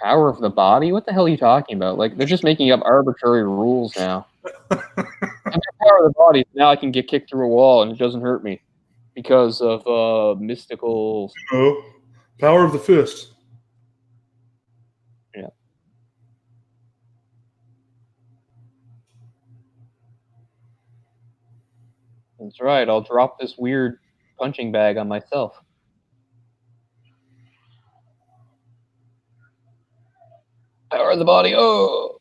Power of the body? What the hell are you talking about? Like, they're just making up arbitrary rules now. Power of the body, now I can get kicked through a wall and it doesn't hurt me because of mystical. Oh, power of the fist. Yeah. That's right. I'll drop this weird punching bag on myself. Power of the body. Oh.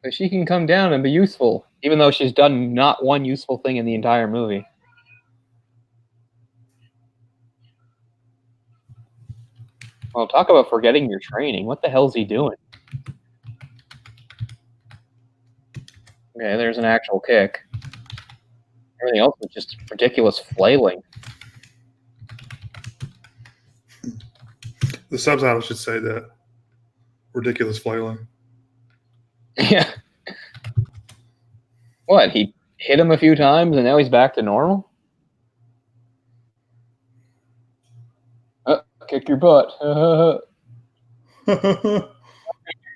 She can come down and be useful, even though she's done not one useful thing in the entire movie. Well, talk about forgetting your training. What the hell's he doing? Okay, there's an actual kick. Everything else was just ridiculous flailing. The subtitle should say that. Ridiculous flailing. Yeah. What? He hit him a few times and now he's back to normal? Kick your butt. The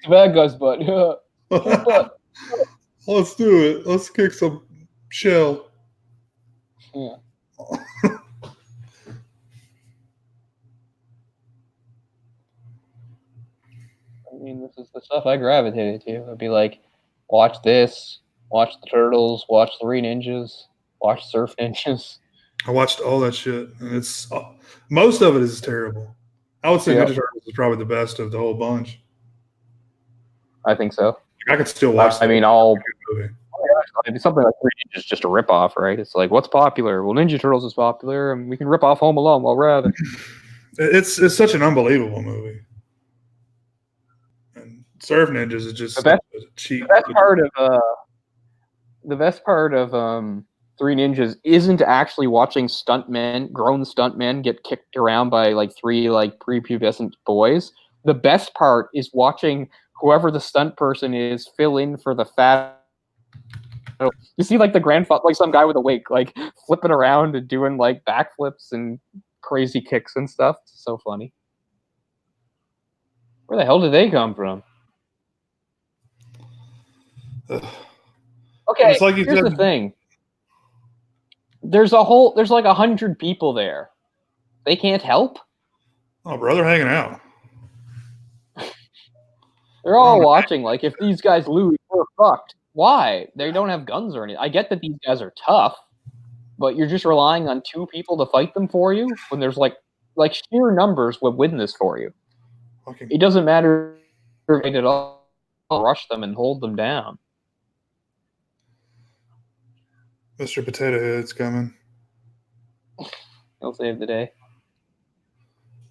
bad guy's butt. Butt. Let's do it. Let's kick some shell. Yeah. I mean, this is the stuff I gravitated to. It'd be like, watch this, watch the Turtles, watch Three Ninjas, watch Surf Ninjas. I watched all that shit, and it's most of it is terrible. I would say Ninja Turtles is probably the best of the whole bunch. I think so. I could still watch. I mean, something like Three Ninjas is just a ripoff, right? It's like, what's popular? Well, Ninja Turtles is popular, and we can rip off Home Alone while we're at it. It's such an unbelievable movie. And Surf Ninjas is just cheap. The best part of Three Ninjas isn't actually watching grown stuntmen get kicked around by like three like prepubescent boys. The best part is watching whoever the stunt person is fill in for the fat. You see like the grandfather, like some guy with a wig, like flipping around and doing like backflips and crazy kicks and stuff. It's so funny. Where the hell did they come from? Okay, it's like here's the thing. There's like 100 people there. They can't help? Oh, bro, they're hanging out. They're all watching. Like, if these guys lose, we're fucked. Why? They don't have guns or anything. I get that these guys are tough, but you're just relying on two people to fight them for you when there's like sheer numbers would win this for you. Okay. It doesn't matter at all. Rush them and hold them down. Mr. Potato Head's coming. He'll save the day.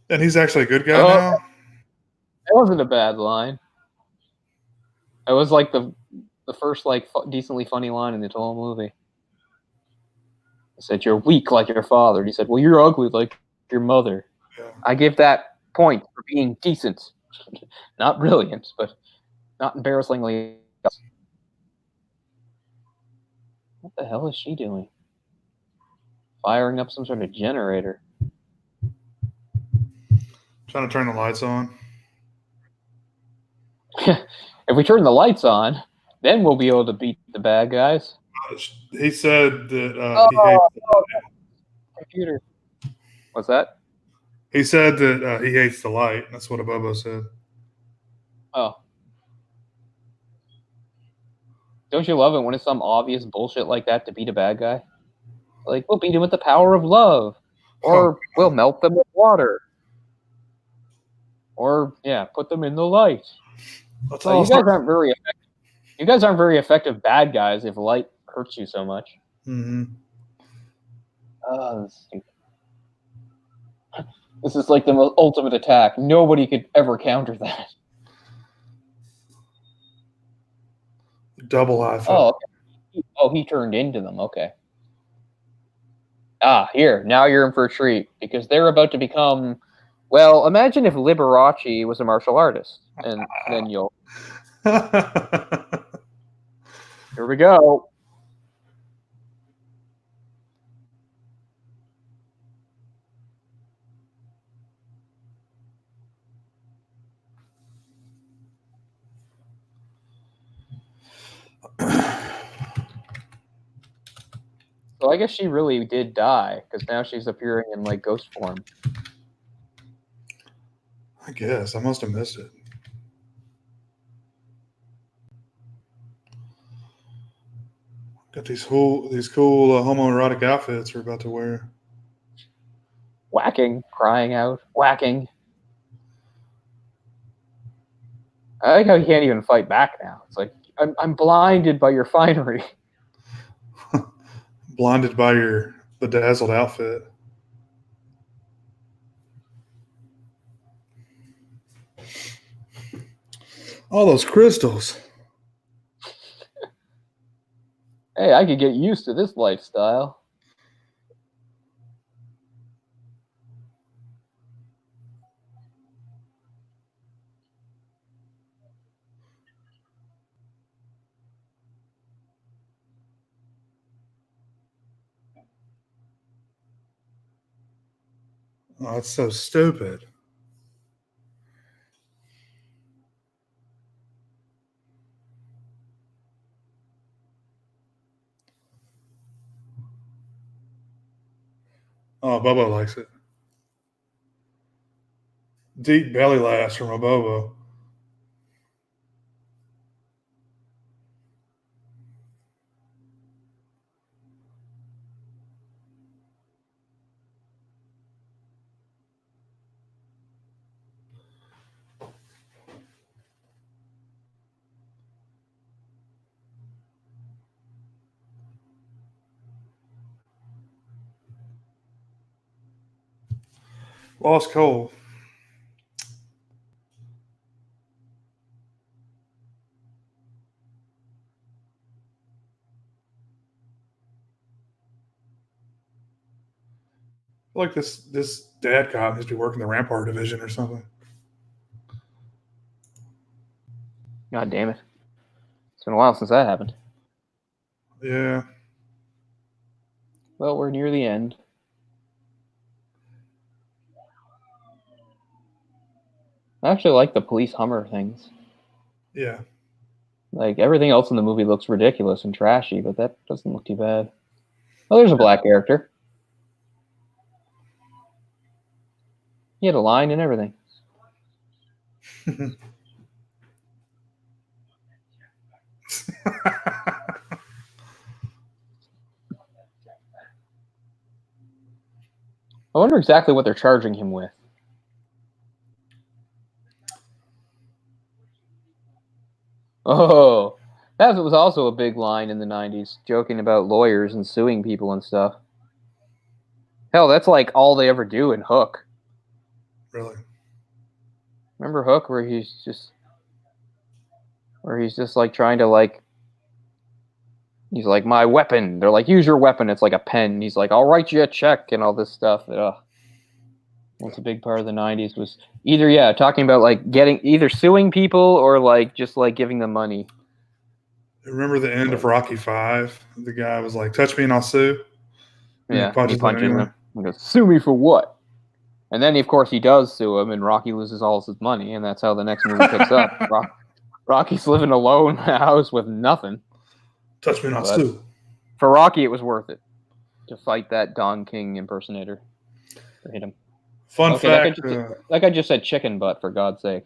And he's actually a good guy now? It wasn't a bad line. It was like the first like decently funny line in the whole movie. He said, "You're weak like your father." And he said, "Well, you're ugly like your mother." Yeah. I give that point for being decent. Not brilliant, but not embarrassingly. What the hell is she doing? Firing up some sort of generator. Trying to turn the lights on. If we turn the lights on, then we'll be able to beat the bad guys. He said that he hates the computer. What's that? He said that he hates the light. That's what Abobo said. Oh. Don't you love it when it's some obvious bullshit like that to beat a bad guy? Like, we'll beat him with the power of love. Or we'll melt them with water. Or, yeah, put them in the light. That's you guys aren't very effective. You guys aren't very effective bad guys if light hurts you so much. Mm-hmm. Oh, that's stupid. This is like the most ultimate attack. Nobody could ever counter that. Double high five. Oh, okay. Oh, he turned into them. Okay. Ah, here. Now you're in for a treat because they're about to become. Well, imagine if Liberace was a martial artist, and then you'll. Here we go. So I guess she really did die because now she's appearing in like ghost form. I guess I must have missed it. Got these cool homoerotic outfits we're about to wear. Whacking, crying out, whacking. I like how he can't even fight back now. It's like I'm blinded by your finery. Blinded by your bedazzled outfit. All those crystals. Hey, I could get used to this lifestyle. Oh, that's so stupid. Oh, Bobo likes it. Deep belly laughs from a Bobo. Lost Cole. Like this dad cop must be working the Rampart division or something. God damn it. It's been a while since that happened. Yeah. Well, we're near the end. I actually like the police Hummer things. Yeah. Like, everything else in the movie looks ridiculous and trashy, but that doesn't look too bad. Oh, there's a black character. He had a line and everything. I wonder exactly what they're charging him with. Oh, That was also a big line in the 90s, joking about lawyers and suing people and stuff. Hell, that's like all they ever do in Hook. Really? Remember Hook, where he's just like trying to like, he's like, my weapon. They're like, use your weapon. It's like a pen. He's like, I'll write you a check and all this stuff. That's a big part of the 90s was either, talking about like either suing people or like just like giving them money. Remember the end of Rocky V? The guy was like, touch me and I'll sue. And Yeah, he punches him. He goes, sue me for what? And then, of course, he does sue him, and Rocky loses all his money, and that's how the next movie picks up. Rocky's living alone in a house with nothing. Touch me and I'll sue. For Rocky, it was worth it to fight that Don King impersonator. To hit him. Fun fact. Like I just said chicken butt, for God's sake.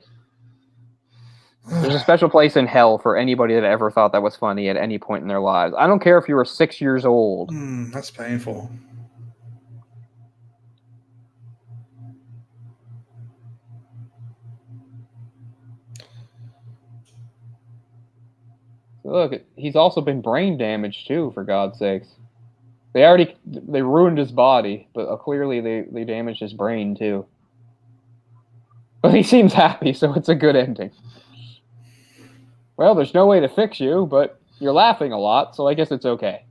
There's a special place in hell for anybody that ever thought that was funny at any point in their lives. I don't care if you were 6 years old. That's painful. Look, he's also been brain damaged too, for God's sakes. They ruined his body, but clearly they damaged his brain too. But he seems happy, so it's a good ending. Well, there's no way to fix you, but you're laughing a lot, so I guess it's okay.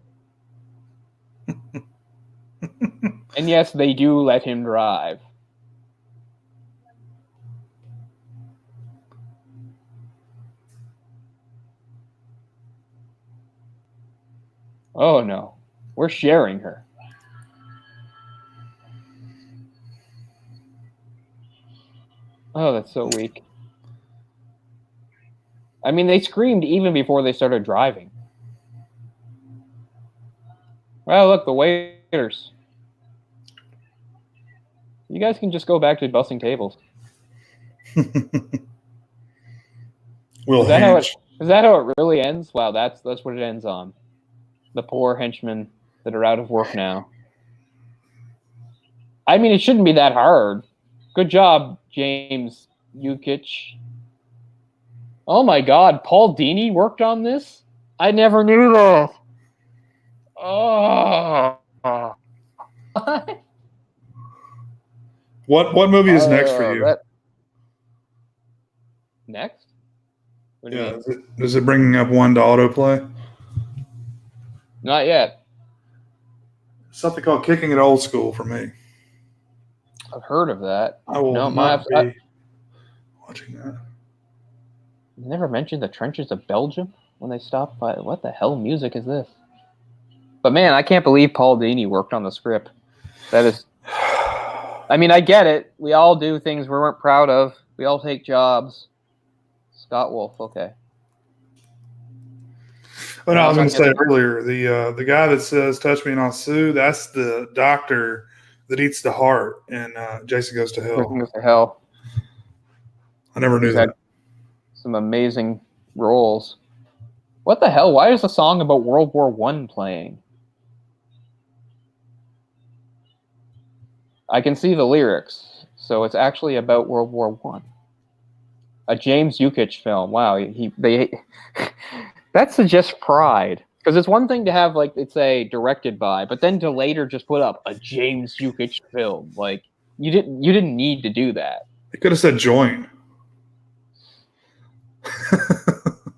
And yes, they do let him drive. Oh no, we're sharing her. Oh, that's so weak. I mean, they screamed even before they started driving. Well, look, the waiters. You guys can just go back to bussing tables. Is that how it really ends? Wow, that's what it ends on. The poor henchmen that are out of work now. I mean, it shouldn't be that hard. Good job, James Yukich. Oh my God, Paul Dini worked on this? I never knew that. Oh. What movie is next for you? Next? What do you mean? Is it bringing up one to autoplay? Not yet. Something called Kicking It Old School for me. I've heard of that. I will not be watching that. Never mentioned the trenches of Belgium when they stopped by. What the hell music is this? But man, I can't believe Paul Dini worked on the script. That is. I mean, I get it. We all do things we weren't proud of. We all take jobs. Scott Wolf, okay. But I was going to say earlier, the guy that says "touch me and I'll sue," that's the doctor that eats the heart in Jason Goes to Hell. Jason Goes to Hell. I never knew that. Some amazing roles. What the hell? Why is a song about World War I playing? I can see the lyrics, so it's actually about World War I. A James Yukich film. Wow, that suggests pride. Because it's one thing to have, like, it's directed by, but then to later just put up a James Yukich film. Like, you didn't need to do that. It could have said join.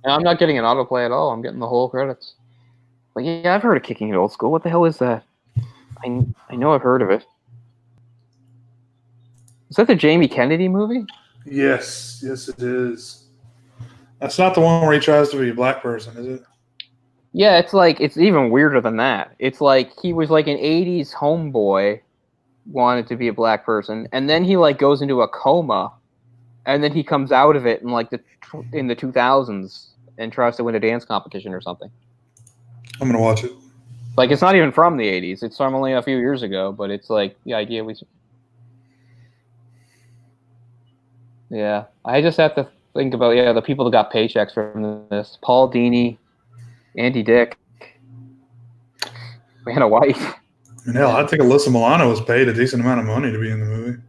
I'm not getting an autoplay at all. I'm getting the whole credits. But yeah, I've heard of Kicking It Old School. What the hell is that? I know I've heard of it. Is that the Jamie Kennedy movie? Yes, it is. That's not the one where he tries to be a black person, is it? Yeah, it's even weirder than that. It's like he was like an 80s homeboy, wanted to be a black person, and then he like goes into a coma, and then he comes out of it in like in the 2000s and tries to win a dance competition or something. I'm gonna watch it. Like, it's not even from the 80s. It's from only a few years ago, but it's like the idea we... Yeah, I just have to think about, the people that got paychecks from this. Paul Dini, Andy Dick, Vanna White. And hell, I think Alyssa Milano was paid a decent amount of money to be in the movie.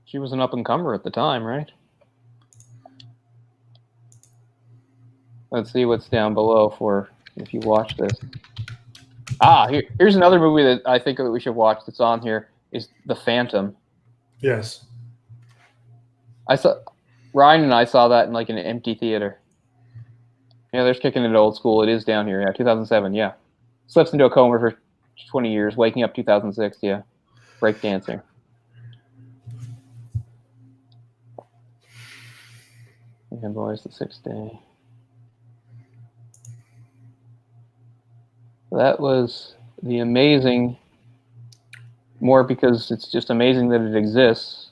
She was an up-and-comer at the time, right? Let's see what's down below for if you watch this. Here's another movie that I think that we should watch that's on here is The Phantom. Yes. Ryan and I saw that in like an empty theater. Yeah, they're kicking it old school. It is down here. Yeah, 2007. Yeah. Slips into a coma for 20 years, waking up 2006. Yeah. Breakdancing. Yeah, boys, the sixth day. That was the amazing, more because it's just amazing that it exists.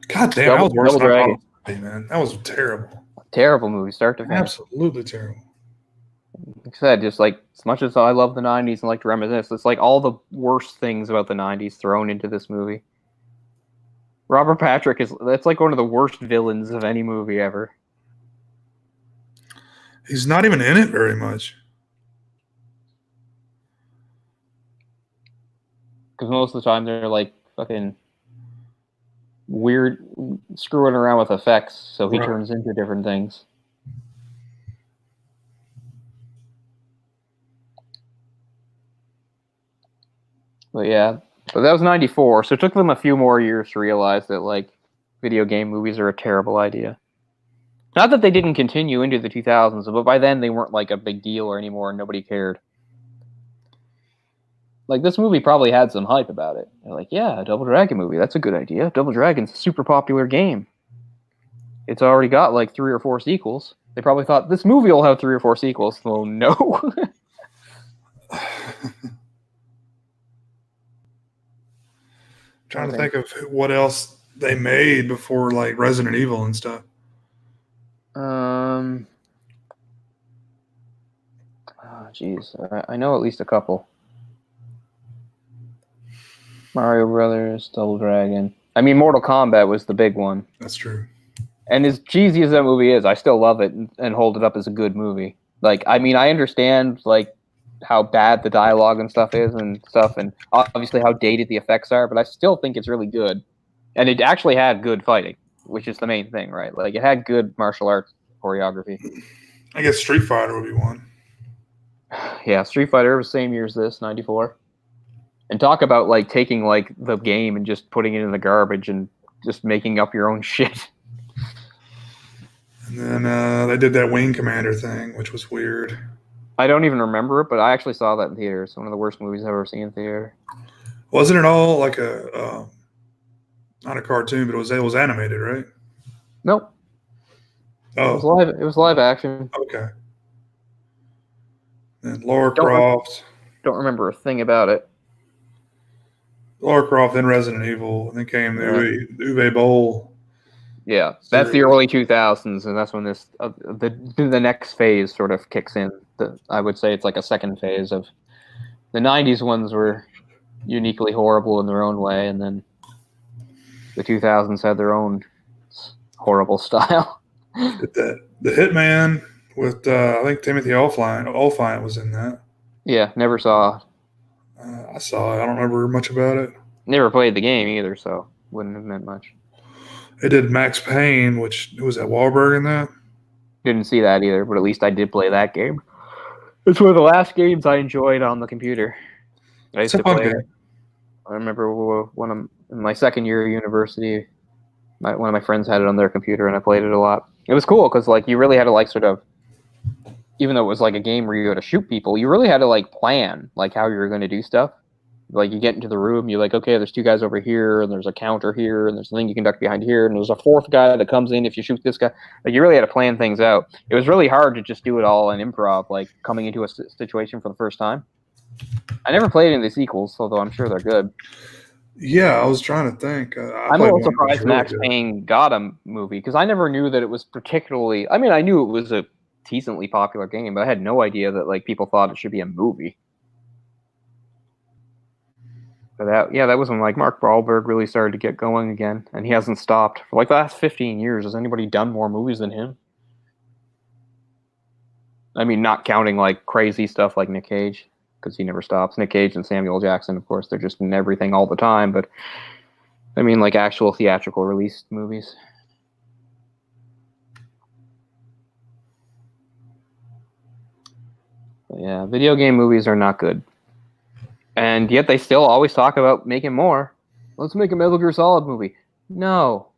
God damn, that was worse than I thought it would be, man. That was terrible. Terrible movie, start to finish. Absolutely terrible. Like I said, just like as much as I love the 90s and like to reminisce, it's like all the worst things about the 90s thrown into this movie. Robert Patrick that's like one of the worst villains of any movie ever. He's not even in it very much. Because most of the time they're like fucking weird, screwing around with effects, so he turns into different things. But yeah, but that was 94, so it took them a few more years to realize that like video game movies are a terrible idea. Not that they didn't continue into the 2000s, but by then they weren't like a big deal anymore and nobody cared. Like, this movie probably had some hype about it. They're like, yeah, a Double Dragon movie, that's a good idea. Double Dragon's a super popular game. It's already got like 3 or 4 sequels. They probably thought, this movie will have 3 or 4 sequels. Well, no. Trying to think of what else they made before like Resident Evil and stuff. Oh, geez. I know at least a couple. Mario Brothers, Double Dragon. I mean, Mortal Kombat was the big one. That's true. And as cheesy as that movie is, I still love it and hold it up as a good movie. Like, I mean, I understand, like, how bad the dialogue and stuff is and stuff, and obviously how dated the effects are, but I still think it's really good. And it actually had good fighting, which is the main thing, right? Like, it had good martial arts choreography. I guess Street Fighter would be one. Yeah, Street Fighter was the same year as this, 94. And talk about, like, taking, like, the game and just putting it in the garbage and just making up your own shit. And then they did that Wing Commander thing, which was weird. I don't even remember it, but I actually saw that in theater. It's one of the worst movies I've ever seen in theater. Wasn't it all like a not a cartoon, but it was animated, right? Nope. Oh, it was live action. Okay. And Lara Croft. Don't remember a thing about it. Lara Croft, then Resident Evil, and then came the Uwe Boll. Yeah, that's the early 2000s, and that's when this the next phase sort of kicks in. I would say it's like a second phase of the 90s ones were uniquely horrible in their own way, and then the 2000s had their own horrible style. The Hitman with I think Timothy Olyphant was in that. Yeah, never saw. I saw it. I don't remember much about it. Never played the game either, so wouldn't have meant much. It did Max Payne, which was that Wahlberg in that. Didn't see that either, but at least I did play that game. It's one of the last games I enjoyed on the computer. I used to play it. I remember in my second year of university, one of my friends had it on their computer, and I played it a lot. It was cool because like you really had to like sort of, even though it was like a game where you had to shoot people, you really had to like plan like how you were going to do stuff. Like you get into the room, you're like, okay, there's 2 guys over here, and there's a counter here, and there's a thing you can duck behind here, and there's a 4th guy that comes in if you shoot this guy. Like you really had to plan things out. It was really hard to just do it all in improv, like coming into a situation for the first time. I never played any of the sequels, although I'm sure they're good. Yeah, I was trying to think. I'm a little surprised Max Payne got a movie because I never knew that it was particularly. I mean, I knew it was a decently popular game, but I had no idea that like people thought it should be a movie. But that was when like Mark Wahlberg really started to get going again, and he hasn't stopped for like the last 15 years. Has anybody done more movies than him? I mean, not counting like crazy stuff like Nick Cage, because he never stops. Nick Cage and Samuel Jackson, of course, they're just in everything all the time. But I mean, like actual theatrical released movies. Yeah, video game movies are not good. And yet they still always talk about making more. Let's make a Metal Gear Solid movie. No.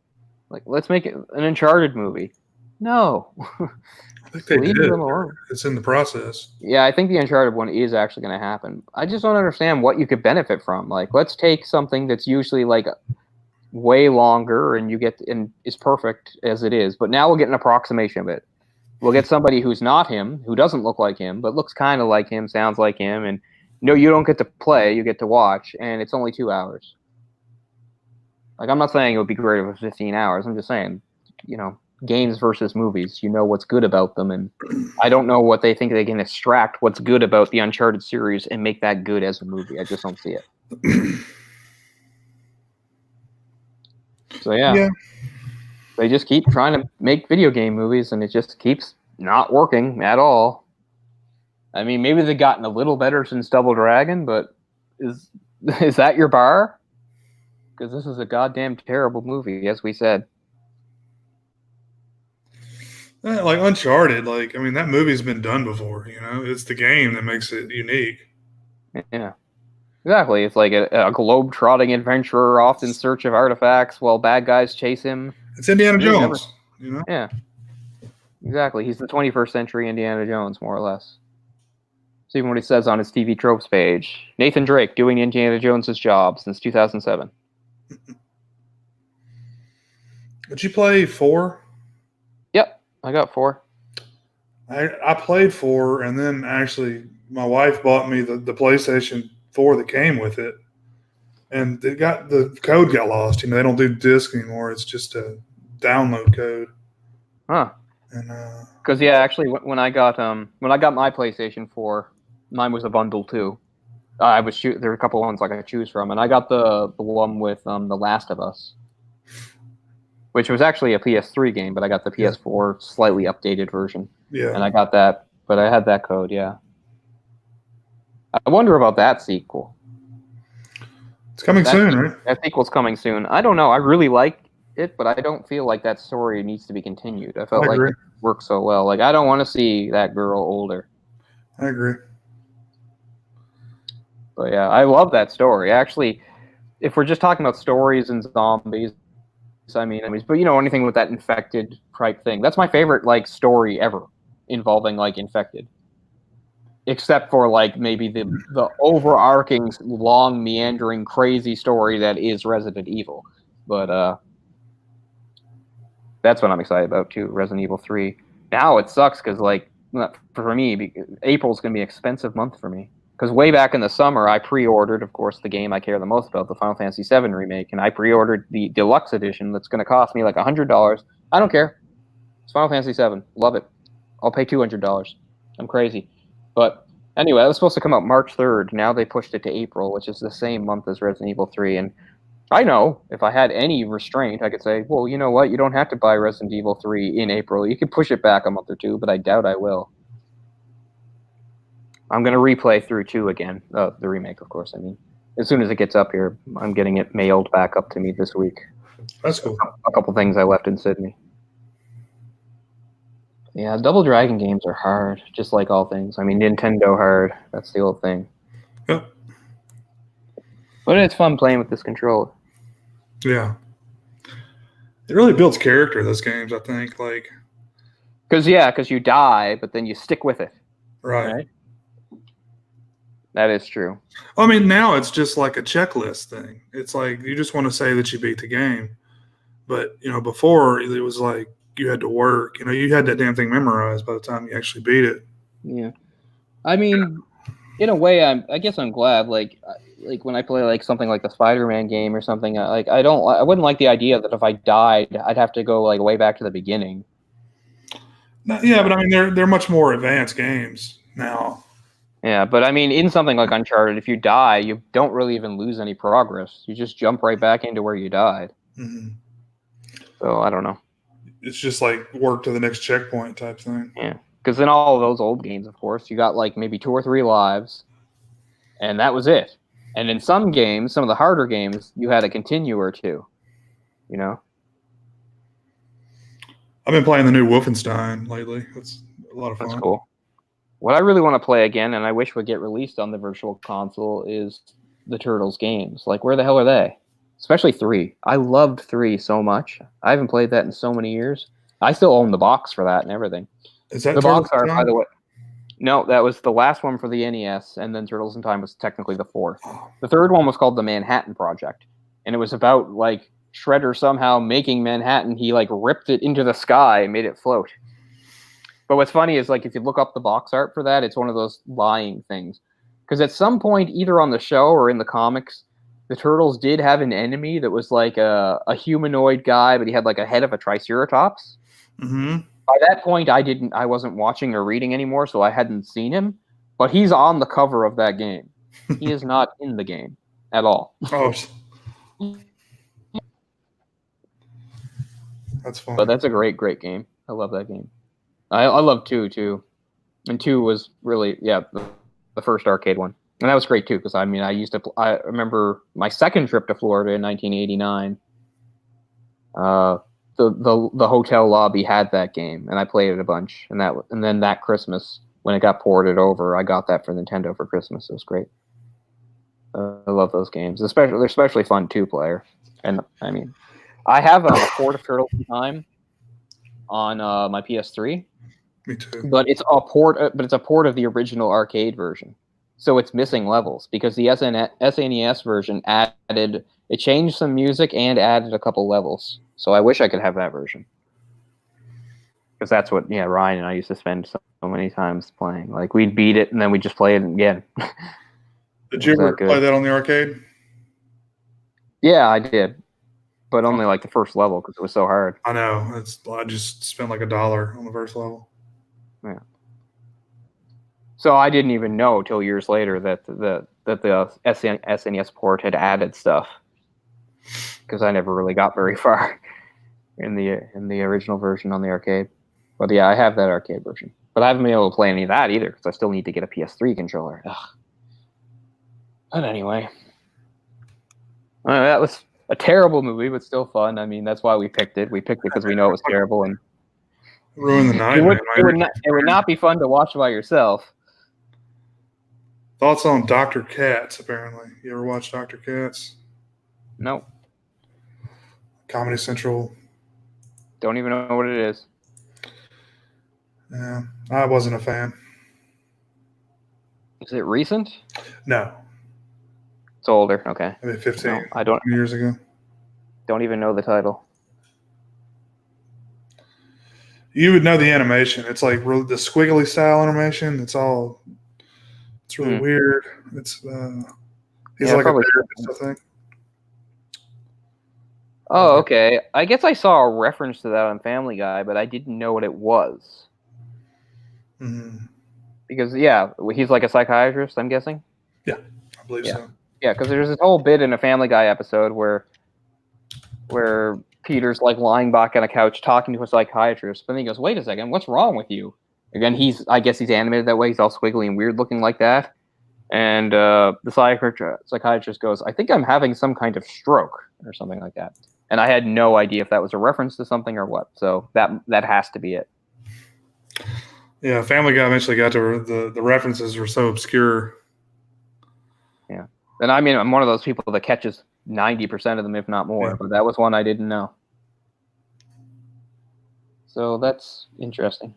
Like, let's make an Uncharted movie. No. I think they Leave did. them alone. It's in the process. Yeah, I think the Uncharted one is actually going to happen. I just don't understand what you could benefit from. Like, let's take something that's usually like way longer and is perfect as it is, but now we'll get an approximation of it. We'll get somebody who's not him, who doesn't look like him, but looks kind of like him, sounds like him, and no, you don't get to play, you get to watch, and it's only 2 hours. Like, I'm not saying it would be great if it was 15 hours. I'm just saying, games versus movies, what's good about them, and I don't know what they think they can extract what's good about the Uncharted series and make that good as a movie. I just don't see it. So, yeah. They just keep trying to make video game movies, and it just keeps not working at all. I mean, maybe they've gotten a little better since Double Dragon, but is that your bar? Because this is a goddamn terrible movie, as we said. Like Uncharted, that movie's been done before. It's the game that makes it unique. Yeah, exactly. It's like a globe-trotting adventurer off in search of artifacts while bad guys chase him. It's Indiana Jones. Yeah, exactly. He's the 21st century Indiana Jones, more or less. See what he says on his TV tropes page. Nathan Drake doing Indiana Jones's job since 2007. Did you play 4? Yep, I got 4. I played 4, and then actually my wife bought me the PlayStation 4 that came with it. And the code got lost. They don't do disc anymore. It's just a download code. Huh. And because actually, when I got my PlayStation 4, mine was a bundle too. There were a couple ones I could choose from, and I got the one with The Last of Us, which was actually a PS3 game, but I got the PS4 slightly updated version. Yeah. And I got that, but I had that code. Yeah. I wonder about that sequel. It's coming soon, right? That sequel's coming soon. I don't know. I really like it, but I don't feel like that story needs to be continued. I felt like it worked so well. Like, I don't want to see that girl older. I agree. But yeah, I love that story. Actually, if we're just talking about stories and zombies, but anything with that infected type thing, that's my favorite story ever involving infected. Except for maybe the overarching, long, meandering, crazy story that is Resident Evil. But that's what I'm excited about too, Resident Evil 3. Now it sucks because for me, April's gonna be an expensive month for me. Because way back in the summer, I pre-ordered, of course, the game I care the most about, the Final Fantasy VII remake, and I pre-ordered the deluxe edition that's going to cost me like $100. I don't care. It's Final Fantasy VII. Love it. I'll pay $200. I'm crazy. But anyway, it was supposed to come out March 3rd. Now they pushed it to April, which is the same month as Resident Evil 3. And I know if I had any restraint, I could say, well, you know what? You don't have to buy Resident Evil 3 in April. You could push it back a month or two, but I doubt I will. I'm going to replay through 2 again. The remake, of course. As soon as it gets up here, I'm getting it mailed back up to me this week. That's cool. A couple things I left in Sydney. Yeah, Double Dragon games are hard, just like all things. Nintendo hard. That's the old thing. Yep. But it's fun playing with this controller. Yeah. It really builds character, those games, I think. Because you die, but then you stick with it. Right? That is true. Now it's just like a checklist thing. It's like you just want to say that you beat the game. But, before it was like you had to work. You had that damn thing memorized by the time you actually beat it. Yeah. In a way, I guess I'm glad. Like when I play something like the Spider-Man game or something, I wouldn't like the idea that if I died, I'd have to go way back to the beginning. No, yeah, but they're much more advanced games now. Yeah, but in something like Uncharted, if you die, you don't really even lose any progress. You just jump right back into where you died. Mm-hmm. So I don't know. It's just work to the next checkpoint type thing. Yeah, because in all of those old games, of course, you got maybe 2 or 3 lives, and that was it. And in some games, some of the harder games, you had a continue or 2. I've been playing the new Wolfenstein lately. It's a lot of fun. That's cool. what I really want to play again, and I wish would get released on the Virtual Console, is the Turtles games. Like, where the hell are they? Especially 3. I loved 3 so much. I haven't played that in so many years. I still own the box for that and everything. Is that the Turtles box art, in by Time? the way? No, that was the last one for the NES, and then Turtles in Time was technically the 4th. The 3rd one was called the Manhattan Project, and it was about, like, Shredder somehow making Manhattan. He, like, ripped it into the sky and made it float. But what's funny is, like, if you look up the box art for that, it's one of those lying things. Because at some point, either on the show or in the comics, the Turtles did have an enemy that was like a humanoid guy, but he had like a head of a Triceratops. Mm-hmm. By that point, I wasn't watching or reading anymore, so I hadn't seen him. But he's on the cover of that game. He is not in the game at all. Oh, that's fun. But that's a great game. I love that game. I love 2 too, and 2 was really the first arcade one. And that was great too, because I mean, I remember my second trip to Florida in 1989. The hotel lobby had that game, and I played it a bunch. And then that Christmas, when it got ported over, I got that for Nintendo for Christmas. It was great. I love those games, they're especially fun 2-player. And I mean, I have a port of Turtles in Time on my PS3. Me too. But it's a port of the original arcade version. So it's missing levels because the SNES version it changed some music and added a couple levels. So I wish I could have that version. Because that's what Ryan and I used to spend so many times playing. Like, we'd beat it and then we'd just play it again. Did you ever play that on the arcade? Yeah, I did. But only like the first level because it was so hard. I know. I just spent like $1 on the first level. Yeah. So I didn't even know till years later that the SNES port had added stuff, because I never really got very far in the original version on the arcade. But yeah, I have that arcade version, but I haven't been able to play any of that either because I still need to get a PS3 controller. Ugh. But anyway, that was a terrible movie, but still fun. I mean, that's why we picked it. We picked it because we know it was terrible and ruined the night. It would not be fun to watch by yourself. Thoughts on Dr. Katz, apparently. You ever watch Dr. Katz? No. Comedy Central. Don't even know what it is. Yeah, I wasn't a fan. Is it recent? No. It's older. Okay. Maybe 15 No, I don't. years ago. Don't even know the title. You would know the animation. It's like the squiggly style animation. It's really weird. It's he's like a therapist, I think. Oh, okay. I guess I saw a reference to that on Family Guy, but I didn't know what it was. Mm-hmm. Because he's like a psychiatrist, I'm guessing. Yeah, I believe so. Yeah, because there's this whole bit in a Family Guy episode where Peter's like lying back on a couch talking to a psychiatrist, but then he goes, "Wait a second, what's wrong with you?" Again, I guess he's animated that way. He's all squiggly and weird looking like that. And the psychiatrist goes, "I think I'm having some kind of stroke," or something like that. And I had no idea if that was a reference to something or what. So that has to be it. Yeah, Family Guy eventually got to the references were so obscure. Yeah. And I mean, I'm one of those people that catches 90% of them, if not more. Yeah. But that was one I didn't know. So that's interesting.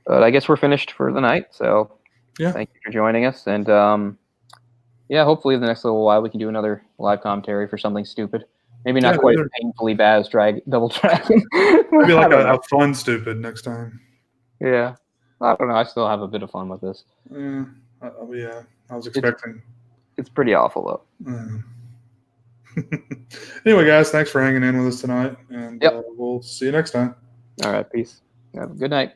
But I guess we're finished for the night. So thank you for joining us. And hopefully the next little while we can do another live commentary for something stupid. Maybe not quite as painfully bad as Double Dragon. Maybe like a fun stupid next time. Yeah. I don't know. I still have a bit of fun with this. Yeah, I was expecting. It's pretty awful, though. Anyway, guys, thanks for hanging in with us tonight. And we'll see you next time. All right. Peace. Have a good night.